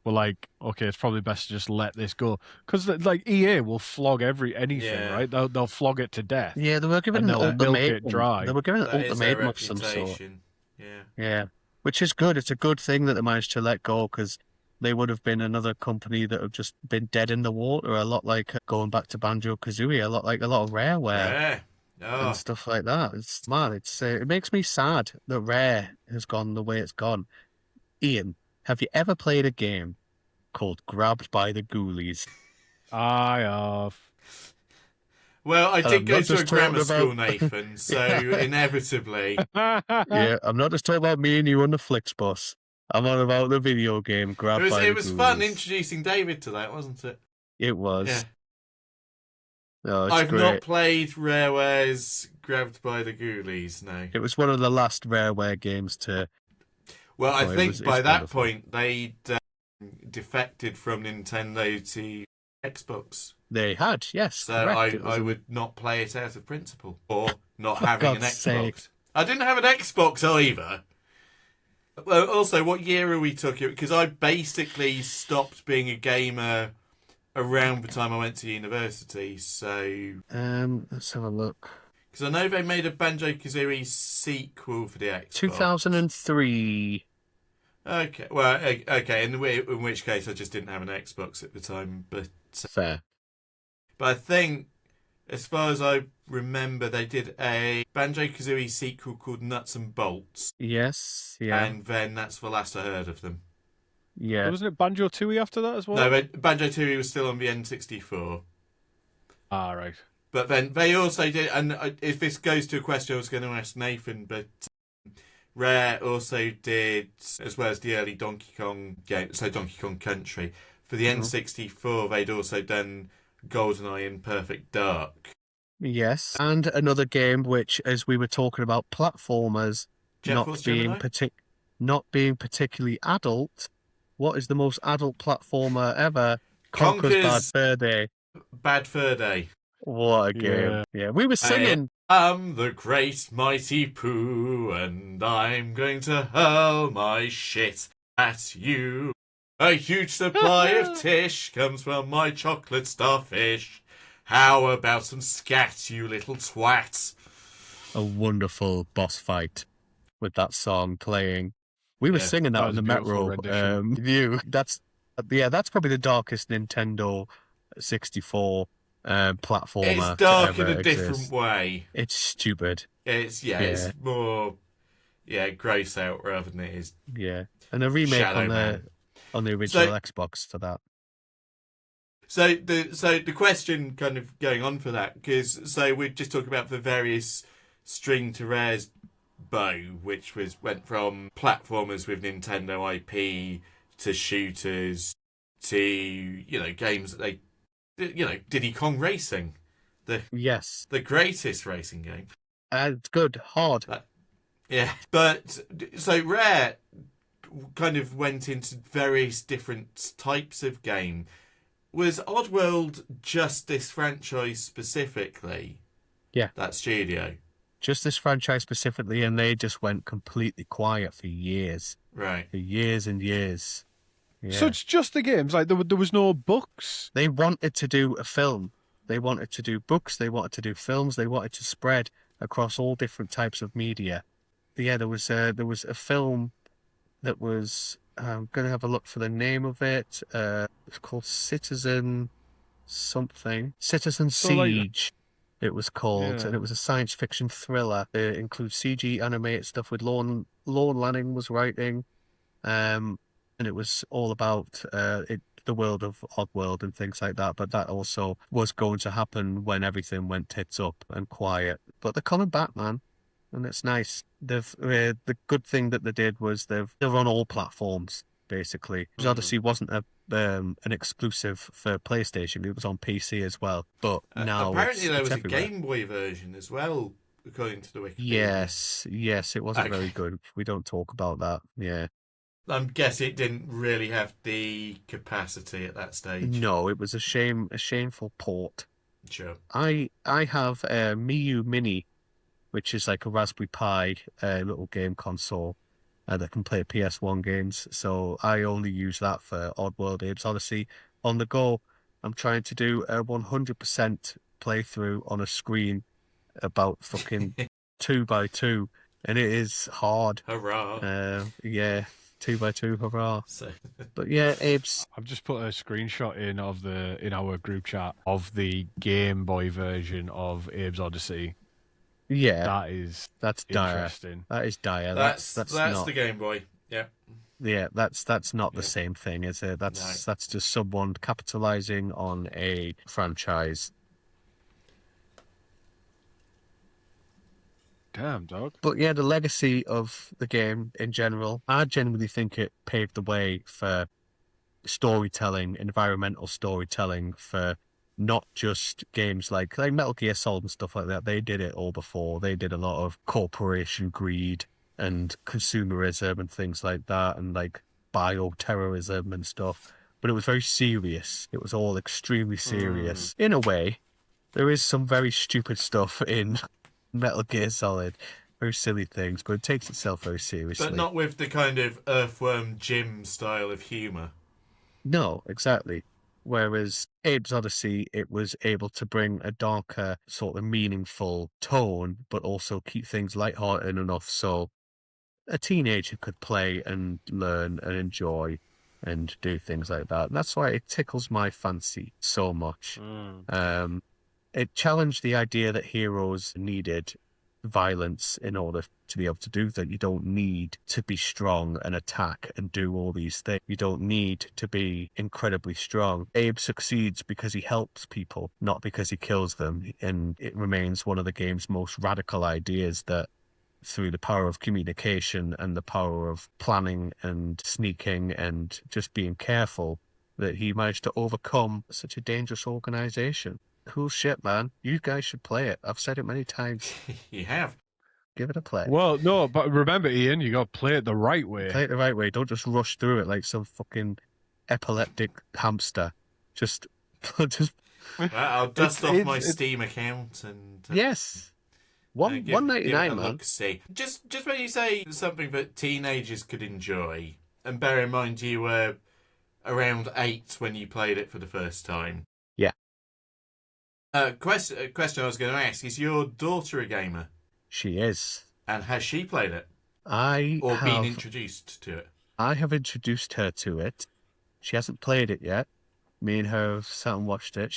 were like, okay, it's probably best to just let this go because like EA will flog anything, Yeah. right? They'll flog it to death. Yeah, they were given And an they'll milk ultimatum. it dry. They were given an That is their ultimatum of some sort. reputation. Yeah. Yeah, which is good. It's a good thing that they managed to let go because they would have been another company that have just been dead in the water. A lot like going back to Banjo-Kazooie, a lot of Rareware Yeah. Oh. and stuff like that. It's mad. It makes me sad that Rare has gone the way it's gone. Ian, have you ever played a game called Grabbed by the Ghoulies? I have. Well, I did I'm go not to a just grammar talking school, about- Nathan, so inevitably. Yeah, I'm not just talking about me and you on the Flixbus. I'm on about the video game Grabbed by the It was fun Ghoulies. introducing David to that, wasn't it? It was. Yeah. Oh, it's I've great. not played Rareware's Grabbed by the Ghoulies, no. It was one of the last Rareware games to. Well, I Oh, think it's by that wonderful. point they'd defected from Nintendo to Xbox. They had, yes. So correct. It was I a- would not play it out of principle. Or not For having an God's Xbox. sake. I didn't have an Xbox either. Well, also, what year are we talking about? Because I basically stopped being a gamer around the time I went to university. So, Let's have a look. because I know they made a Banjo-Kazooie sequel for the Xbox. 2003. Okay, well, okay. In which case, I just didn't have an Xbox at the time. But Fair. I think, as far as I remember, they did a Banjo-Kazooie sequel called Nuts and Bolts. Yes, yeah. And then that's the last I heard of them. Yeah. Wasn't it Banjo Tooie after that as well? No, but Banjo-Tooie was still on the N64. Ah, right. But then they also did, and if this goes to a question I was going to ask Nathan, but Rare also did, as well as the early Donkey Kong game, so Donkey Kong Country. For the Mhm. N64, they'd also done GoldenEye and Perfect Dark. Yes. And another game which, as we were talking about platformers Jet Force Gemini? not being particularly adult, what is the most adult platformer ever? Conker's Bad Conker's Fur Day. Bad Fur Day. What a game. Yeah. Yeah, we were I singing. am the great mighty Pooh, and I'm going to hurl my shit at you. A huge supply of tish comes from my chocolate starfish. How about some scat, you little twat? A wonderful boss fight with that song playing. We were Yeah, singing that That on was a the beautiful metro. rendition. View. That's probably the darkest Nintendo 64 it's platformer to dark in ever a different exist. way. It's stupid. It's Yeah, it's more gross out rather than it is yeah. And a remake Shadow Man. on the So original Xbox for that. the question kind of going on for that, because so we're just talking about the various string to rares bow, which went from platformers with Nintendo IP to shooters to games that Diddy Kong Racing, the Yes. the greatest racing game. It's good. Hard. Yeah, but so Rare kind of went into various different types of game. Was Oddworld just this franchise specifically? Yeah. That studio, Just this franchise specifically, and they just went completely quiet for years. right? For years and years. So Yeah. it's just the games. Like there was no books. They wanted to do a film. They wanted to do books. They wanted to do films. They wanted to spread across all different types of media. Yeah, there was a film that was. I'm going to have a look for the name of it. It's called Citizen something. Citizen So like, Siege. It was called, and yeah. it was a science fiction thriller. It includes CG animated stuff with Lorne Lanning was writing. And it was all about the world of Oddworld and things like that. But that also was going to happen when everything went tits up and quiet. But they're coming back, man, and it's nice. The good thing that they did was they're on all platforms basically. Odyssey wasn't an exclusive for PlayStation; it was on PC as well. But now Apparently, there it's was a everywhere. Game Boy version as well, according to the Wikipedia. Yes, it wasn't very Okay. good. We don't talk about that. Yeah. I'm guessing it didn't really have the capacity at that stage. No, it was a shameful port. Sure. I have a Miu Mini, which is like a Raspberry Pi little game console that can play PS1 games. So I only use that for Oddworld Abe's Odyssey. On the go, I'm trying to do a 100% playthrough on a screen about fucking 2x2, and it is hard. Hurrah! Yeah, 2x2, hurrah. So But yeah, Abe's. I've just put a screenshot in our group chat of the Game Boy version of Abe's Odyssey. Yeah, That is that's dire. interesting. That is dire. that's Not. the Game Boy. Yeah. Yeah, that's not the Yeah. same thing, is it? No. That's just someone capitalizing on a franchise. Damn, dog. But yeah, the legacy of the game in general, I genuinely think it paved the way for storytelling, environmental storytelling for not just games like Metal Gear Solid and stuff like that. They did it all before. They did a lot of corporation greed and consumerism and things like that, and like bioterrorism and stuff. But it was very serious. It was all extremely serious. In a way, there is some very stupid stuff in Metal Gear Solid. Very silly things, but it takes itself very seriously. But not with the kind of Earthworm Jim style of humour. No, exactly. Whereas Abe's Odyssey, it was able to bring a darker, sort of meaningful tone, but also keep things lighthearted enough so a teenager could play and learn and enjoy and do things like that. And that's why it tickles my fancy so much. It challenged the idea that heroes needed violence in order to be able to do that. You don't need to be strong and attack and do all these things. You don't need to be incredibly strong. Abe succeeds because he helps people, not because he kills them. And it remains one of the game's most radical ideas that through the power of communication and the power of planning and sneaking and just being careful, that he managed to overcome such a dangerous organization. Cool shit, man. You guys should play it. I've said it many times. You have. Give it a play. Well, no, but remember, Ian, you got to play it the right way. Play it the right way. Don't just rush through it like some fucking epileptic hamster. Just Well, I'll dust off my Steam account and yes, $1.99, man. Look-see. Just when you say something that teenagers could enjoy, and bear in mind you were around 8 when you played it for the first time. Yeah. Question I was going to ask, is your daughter a gamer? She is. And has she played it? Been introduced to it? I have introduced her to it. She hasn't played it yet. Me and her have sat and watched it.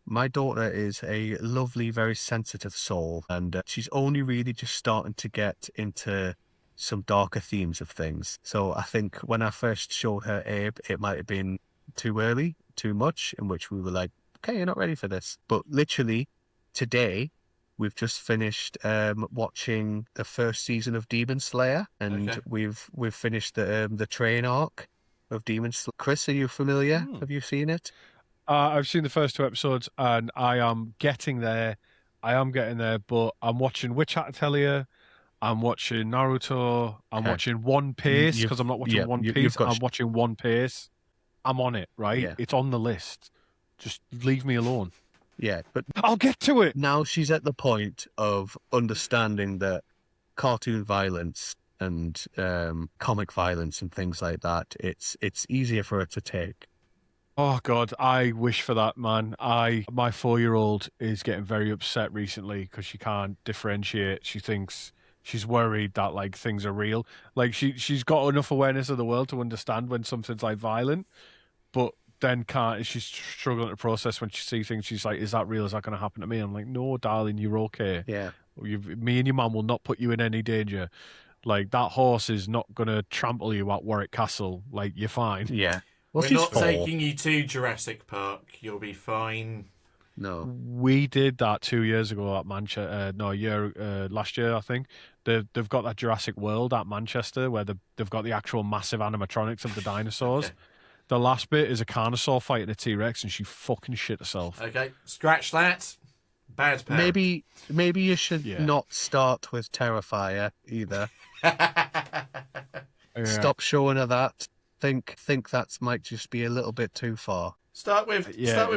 My daughter is a lovely, very sensitive soul, and she's only really just starting to get into some darker themes of things. So I think when I first showed her Abe, it might have been too early, too much, in which we were like, okay, you're not ready for this. But literally today, we've just finished watching the first season of Demon Slayer, and we've finished the train arc of Demon Slayer. Chris, are you familiar? Have you seen it? I've seen the first 2 episodes, and I am getting there. But I'm watching Witch Hat Atelier. I'm watching Naruto. I'm watching One Piece because I'm not watching One Piece. I'm watching One Piece. I'm on it, right? Yeah. It's on the list. Just leave me alone. Yeah, but I'll get to it. Now she's at the point of understanding that cartoon violence and comic violence and things like that, it's easier for her to take. Oh God, I wish for that, man. My 4-year-old is getting very upset recently because she can't differentiate. She thinks she's worried that like things are real. Like she's got enough awareness of the world to understand when something's like violent, but then she's struggling to process when she sees things. She's like, is that real? Is that going to happen to me? I'm like, no, darling, you're okay. Yeah. Me and your mum will not put you in any danger. Like, that horse is not going to trample you at Warwick Castle. Like, you're fine. Yeah. Well, we're not taking you to Jurassic Park. You'll be fine. No. We did that 2 years ago at Manchester. Last year, I think. They've got that Jurassic World at Manchester where they've got the actual massive animatronics of the dinosaurs. Okay. The last bit is a Carnosaur fighting a T-Rex, and she fucking shit herself. Okay, scratch that. Bad pair. Maybe you should not start with Terrifier either. Stop showing her that. Think that might just be a little bit too far. Start with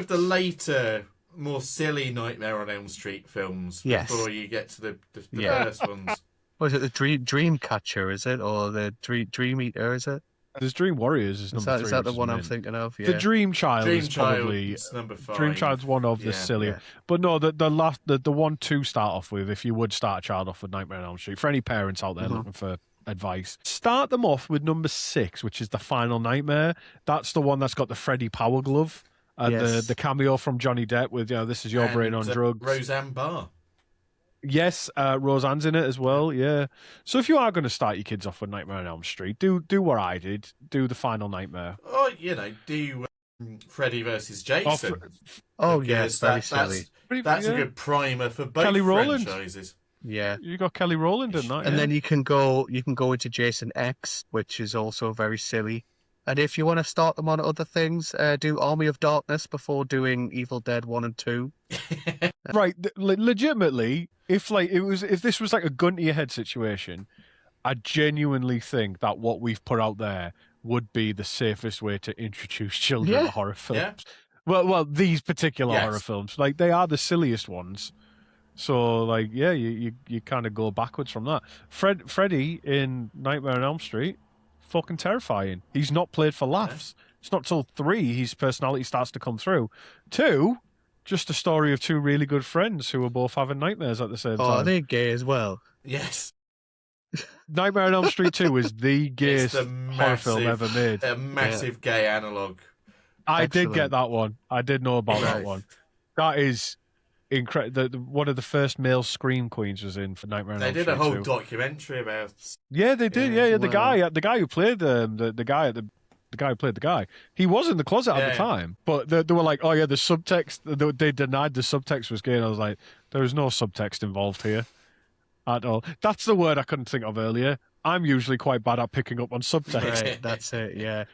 the later, more silly Nightmare on Elm Street films before you get to the first ones. What is it? The Dream Catcher, is it, or the Dream Eater? Is it? There's Dream Warriors is number 3. Is that the one I'm thinking of? Yeah. The Dream Child is probably number 5. Dream Child's one of the sillier. Yeah. But no, the one to start off with, if you would start a child off with Nightmare on Elm Street, for any parents out there looking for advice, start them off with number 6, which is The Final Nightmare. That's the one that's got the Freddy Power Glove and the cameo from Johnny Depp with this is your brain on drugs. Roseanne Barr. Yes, Roseanne's in it as well, yeah. So if you are going to start your kids off with Nightmare on Elm Street, do what I did. Do The Final Nightmare. Or, do Freddy versus Jason. Yes, very silly. That's a good primer for both Kelly franchises. Yeah. You got Kelly Rowland in that. And then you can go into Jason X, which is also very silly. And if you want to start them on other things, do Army of Darkness before doing Evil Dead 1 and 2. Right, legitimately, if this was like a gun to your head situation, I genuinely think that what we've put out there would be the safest way to introduce children to horror films. Yeah. Well, these particular horror films, like they are the silliest ones. So, like, you kind of go backwards from that. Freddy in Nightmare on Elm Street, fucking terrifying. He's not played for laughs. It's not till 3 his personality starts to come through. 2, just a story of 2 really good friends who are both having nightmares at the same time. Oh, are they gay as well? Yes. Nightmare on Elm Street 2 is the gayest horror film ever made. A massive gay analogue. I did get that one. I did know about that one. That is one of the first male scream queens was in for Nightmare on They Elm did a Street whole 2. documentary about. Yeah, they did. Yeah. Yeah. Wow. The guy who played the guy at the guy who played the guy, he was in the closet at the Yeah. time. But they were like, oh yeah, the subtext. They denied the subtext was gay. And I was like, there is no subtext involved here at all. That's the word I couldn't think of earlier. I'm usually quite bad at picking up on subtext. Right, that's it. Yeah.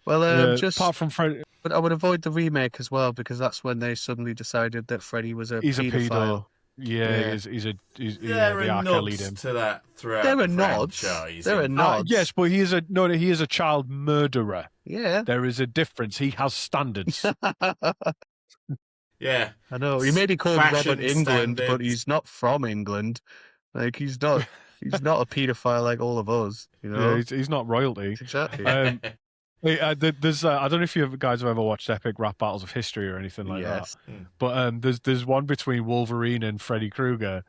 Well, Apart from Fred, but I would avoid the remake as well because that's when they suddenly decided that Freddy was a he's a paedophile. pedo. Yeah, Yeah. he's There the are R. Kelly'd him. nods to that throughout There are the nods. franchise. There are nods. Yes, but he is a child murderer. Yeah. There is a difference. He has standards. Yeah. I know. He made it called Fashion Robert England, but standards. he's not from England. Like he's not a paedophile like all of us, you know. Yeah, he's not royalty. Exactly. There's I don't know if you guys have ever watched epic rap battles of history or anything like Yes. that, but there's one between Wolverine and Freddy Krueger,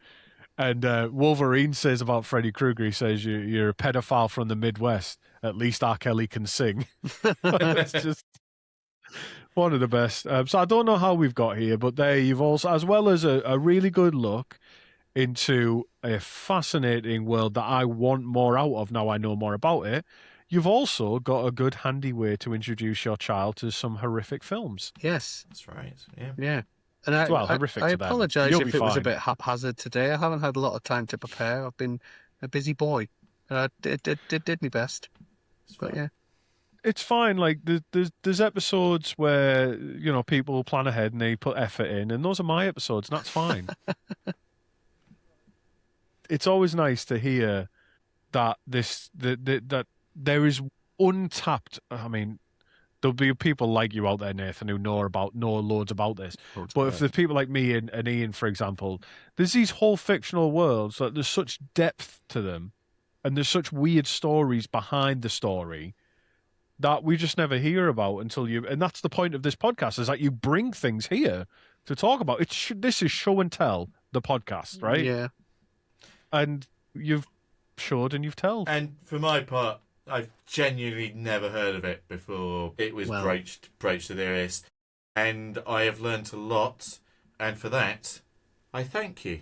and Wolverine says about Freddy Krueger, he says you're a pedophile from the Midwest. At least R. Kelly can sing. It's just one of the best. So I don't know how we've got here, but there you've also, as well as a really good look into a fascinating world that I want more out of now I know more about it. You've also got a good handy way to introduce your child to some horrific films. Yes. That's right. Yeah. Yeah. And I horrific to them. apologise You'll if be it was a fine. bit haphazard today. I haven't had a lot of time to prepare. I've been a busy boy. And I did my best. But yeah. It's fine. Like there's episodes where people plan ahead and they put effort in, and those are my episodes, and that's fine. It's always nice to hear that that there is untapped. I mean, there'll be people like you out there, Nathan, who know loads about this. But if there's people like me and Ian, for example, there's these whole fictional worlds that there's such depth to them, and there's such weird stories behind the story that we just never hear about until you. And that's the point of this podcast: is that you bring things here to talk about. This is show and tell, the podcast, right? Yeah. And you've showed and you've told. And for my part, I've genuinely never heard of it before it was broached to the ears. And I have learnt a lot, and for that, I thank you.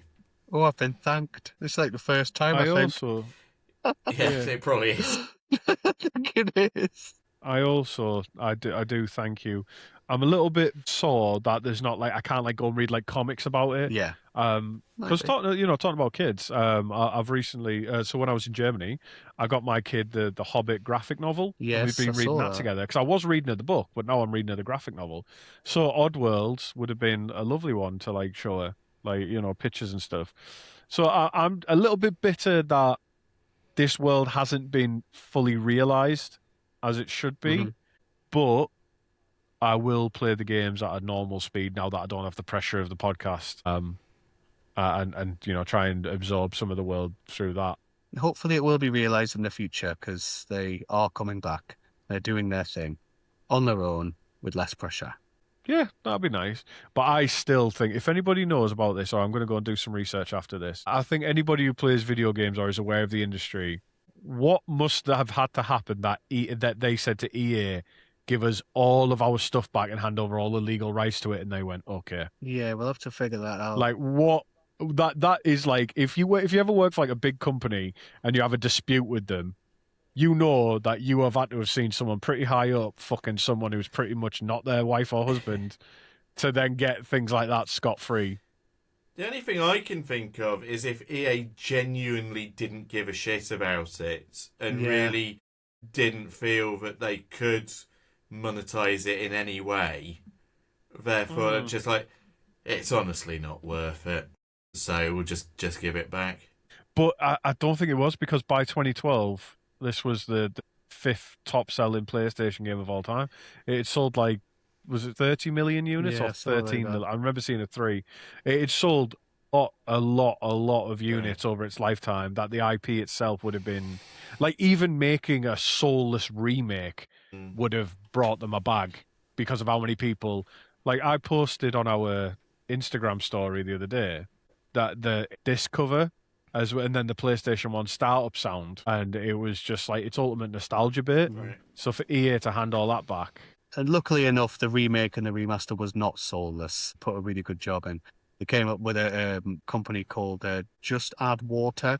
Oh, I've been thanked. It's like the first time I think. Also, Yes, it probably is. I think it is. I do thank you. I'm a little bit sore that there's not I can't go and read comics about it. Yeah. Because talking about kids, I've recently so when I was in Germany, I got my kid the Hobbit graphic novel. Yes, We've been I reading saw that that. together because I was reading the book, but now I'm reading the graphic novel. So Oddworld would have been a lovely one to show her, pictures and stuff. So I'm a little bit bitter that this world hasn't been fully realized as it should be, but I will play the games at a normal speed now that I don't have the pressure of the podcast. And try and absorb some of the world through that. Hopefully it will be realised in the future because they are coming back. They're doing their thing on their own with less pressure. Yeah, that'd be nice. But I still think if anybody knows about this, or I'm going to go and do some research after this, I think anybody who plays video games or is aware of the industry, what must have had to happen that they said to EA, give us all of our stuff back and hand over all the legal rights to it, and they went, okay. Yeah, we'll have to figure that out. What that is if you ever work for a big company and you have a dispute with them, that you have had to have seen someone pretty high up fucking someone who's pretty much not their wife or husband to then get things like that scot-free. The only thing I can think of is if EA genuinely didn't give a shit about it and really didn't feel that they could monetize it in any way. Therefore, just it's honestly not worth it. So we'll just give it back. But I don't think it was, because by 2012, this was the fifth top-selling PlayStation game of all time. It sold was it 30 million units or 13 million? I remember seeing a 3. It sold a lot of units over its lifetime, that the IP itself would have been... even making a soulless remake would have brought them a bag because of how many people... I posted on our Instagram story the other day that the disc cover... and then the PlayStation 1 startup sound, and it was just its ultimate nostalgia bit. Right. So for EA to hand all that back. And luckily enough, the remake and the remaster was not soulless. Put a really good job in. They came up with a company called Just Add Water.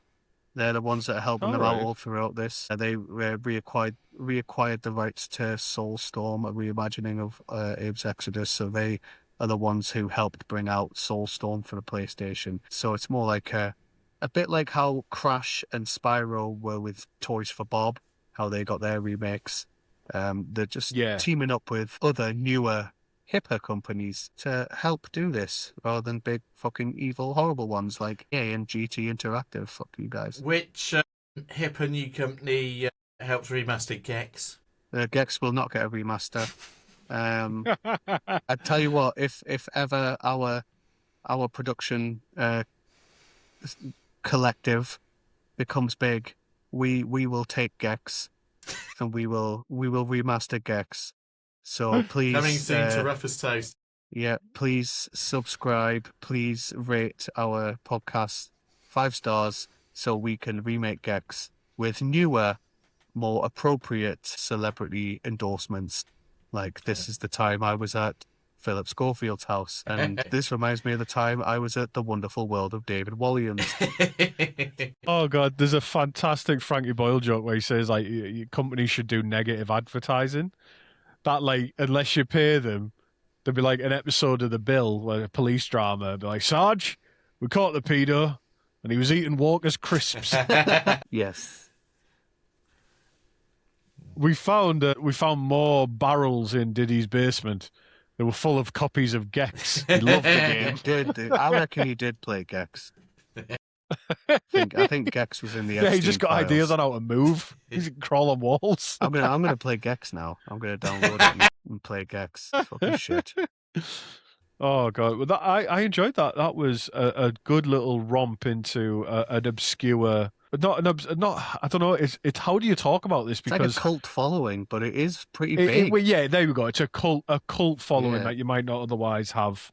They're the ones that are helping them out all throughout this. They reacquired the rights to Soulstorm, a reimagining of Abe's Exodus. So they are the ones who helped bring out Soulstorm for the PlayStation. So it's more like a bit like how Crash and Spyro were with Toys for Bob, how they got their remakes. They're just teaming up with other newer, hipper companies to help do this rather than big fucking evil horrible ones like EA and GT Interactive. Fuck you guys. Which hipper new company helps remaster Gex? Gex will not get a remaster. I tell you what, if ever our production collective becomes big, we will take Gex and we will remaster Gex. So please, coming soon to Roughest Toast. Yeah, please subscribe. Please rate our podcast 5 stars so we can remake Gex with newer, more appropriate celebrity endorsements. Like, this is the time I was at Philip Schofield's house, and this reminds me of the time I was at the wonderful world of David Walliams. Oh god, there's a fantastic Frankie Boyle joke where he says like companies should do negative advertising. That like unless you pay them, there'd be like an episode of The Bill, like a police drama. It'd be like, Sarge, we caught the pedo, and he was eating Walker's crisps. Yes. We found more barrels in Diddy's basement. They were full of copies of Gex. He loved the game. I reckon he did play Gex. I think Gex was in the Epstein he just got files. ideas on how to move. He can crawl on walls. I'm gonna play Gex now. I'm gonna download it and play Gex. Fucking shit. Oh god, well, I enjoyed that. That was a good little romp into an obscure. Not I don't know. It's how do you talk about this? Because it's like a cult following, but it is pretty big. Yeah, there we go. It's a cult following that you might not otherwise have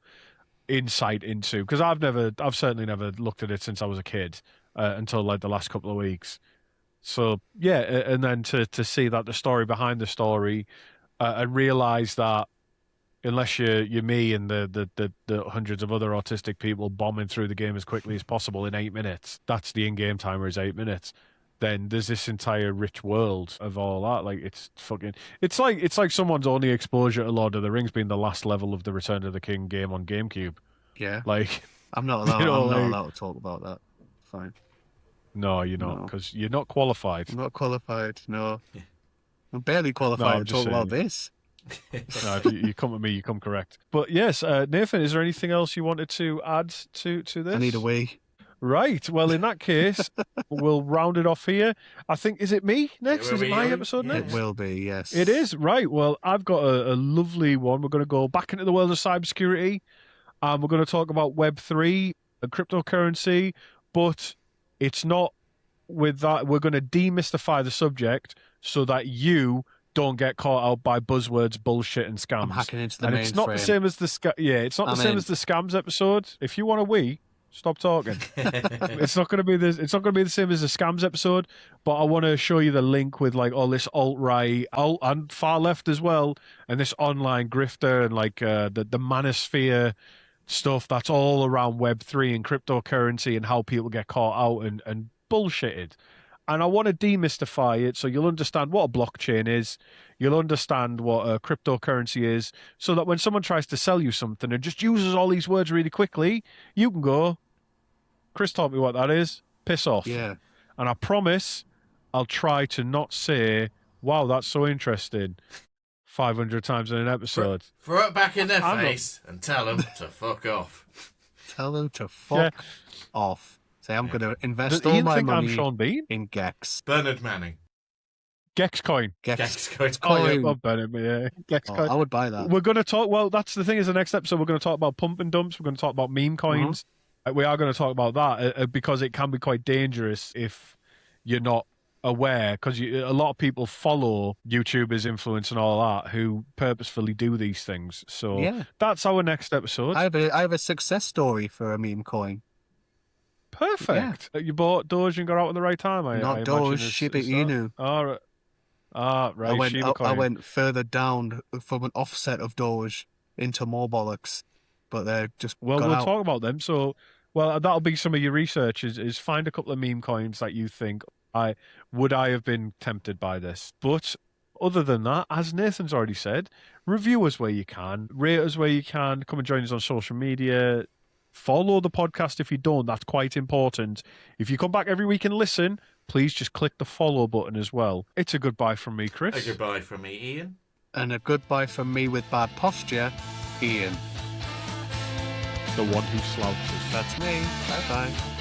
insight into. Because I've certainly never looked at it since I was a kid until like the last couple of weeks. So yeah, and then to see that the story behind the story and realize that unless you're me and the hundreds of other autistic people bombing through the game as quickly as possible in 8 minutes, that's the in-game timer is 8 minutes. Then there's this entire rich world of all that. Like it's like someone's only exposure to Lord of the Rings being the last level of the Return of the King game on GameCube. Yeah, like I'm not allowed. I'm not allowed to talk about that. Fine. No, you're not, because you're not qualified. I'm not qualified. No, I'm barely qualified to talk about this. No, if you come with me, you come correct. But yes, Nathan, is there anything else you wanted to add to this? I need a wee. Right. Well, in that case, we'll round it off here. I think, is it me next? Is it my episode next? It will be, yes. It is. Right. Well, I've got a lovely one. We're going to go back into the world of cybersecurity, and we're going to talk about Web3 and cryptocurrency, but it's not with that. We're going to demystify the subject so that you don't get caught out by buzzwords, bullshit, and scams. I'm hacking into the mainframe. It's not the same as the it's not the same as the scams episode. If you want a wee, stop talking. It's not going to be this. It's not going to be the same as the scams episode. But I want to show you the link with like all this alt right, alt and far left as well, and this online grifter and like the manosphere stuff that's all around Web3 and cryptocurrency and how people get caught out and bullshitted. And I want to demystify it so you'll understand what a blockchain is, you'll understand what a cryptocurrency is, so that when someone tries to sell you something and just uses all these words really quickly, you can go, Chris taught me what that is, piss off. Yeah. And I promise I'll try to not say, wow, that's so interesting, 500 times in an episode. Throw it back in their face and tell them to fuck off. Tell them to fuck off. Say, I'm going to invest all my money in Gex. Bernard Manning. Gex coin. Gex coin. Oh, yeah, well, Bernard, yeah. Gex coin. I would buy that. We're going to talk, well, that's the thing is the next episode, we're going to talk about pump and dumps. We're going to talk about meme coins. We are going to talk about that because it can be quite dangerous if you're not aware, because a lot of people follow YouTubers, influence and all that who purposefully do these things. So that's our next episode. I have a success story for a meme coin. Perfect. You bought Doge and got out at the right time. Not Doge, Shiba Inu. All right. Right. I went further down from an offset of Doge into more bollocks. but they're just Well, got we'll out. talk about them. So, well, that'll be some of your research is find a couple of meme coins that you think I have been tempted by this. But other than that, as Nathan's already said, review us where you can, rate us where you can, come and join us on social media. Follow the podcast if you don't. That's quite important. If you come back every week and listen, please just click the follow button as well. It's a goodbye from me, A Chris. goodbye from me, Ian. And a goodbye from me with bad posture, Ian. The one who slouches. That's me. Bye-bye.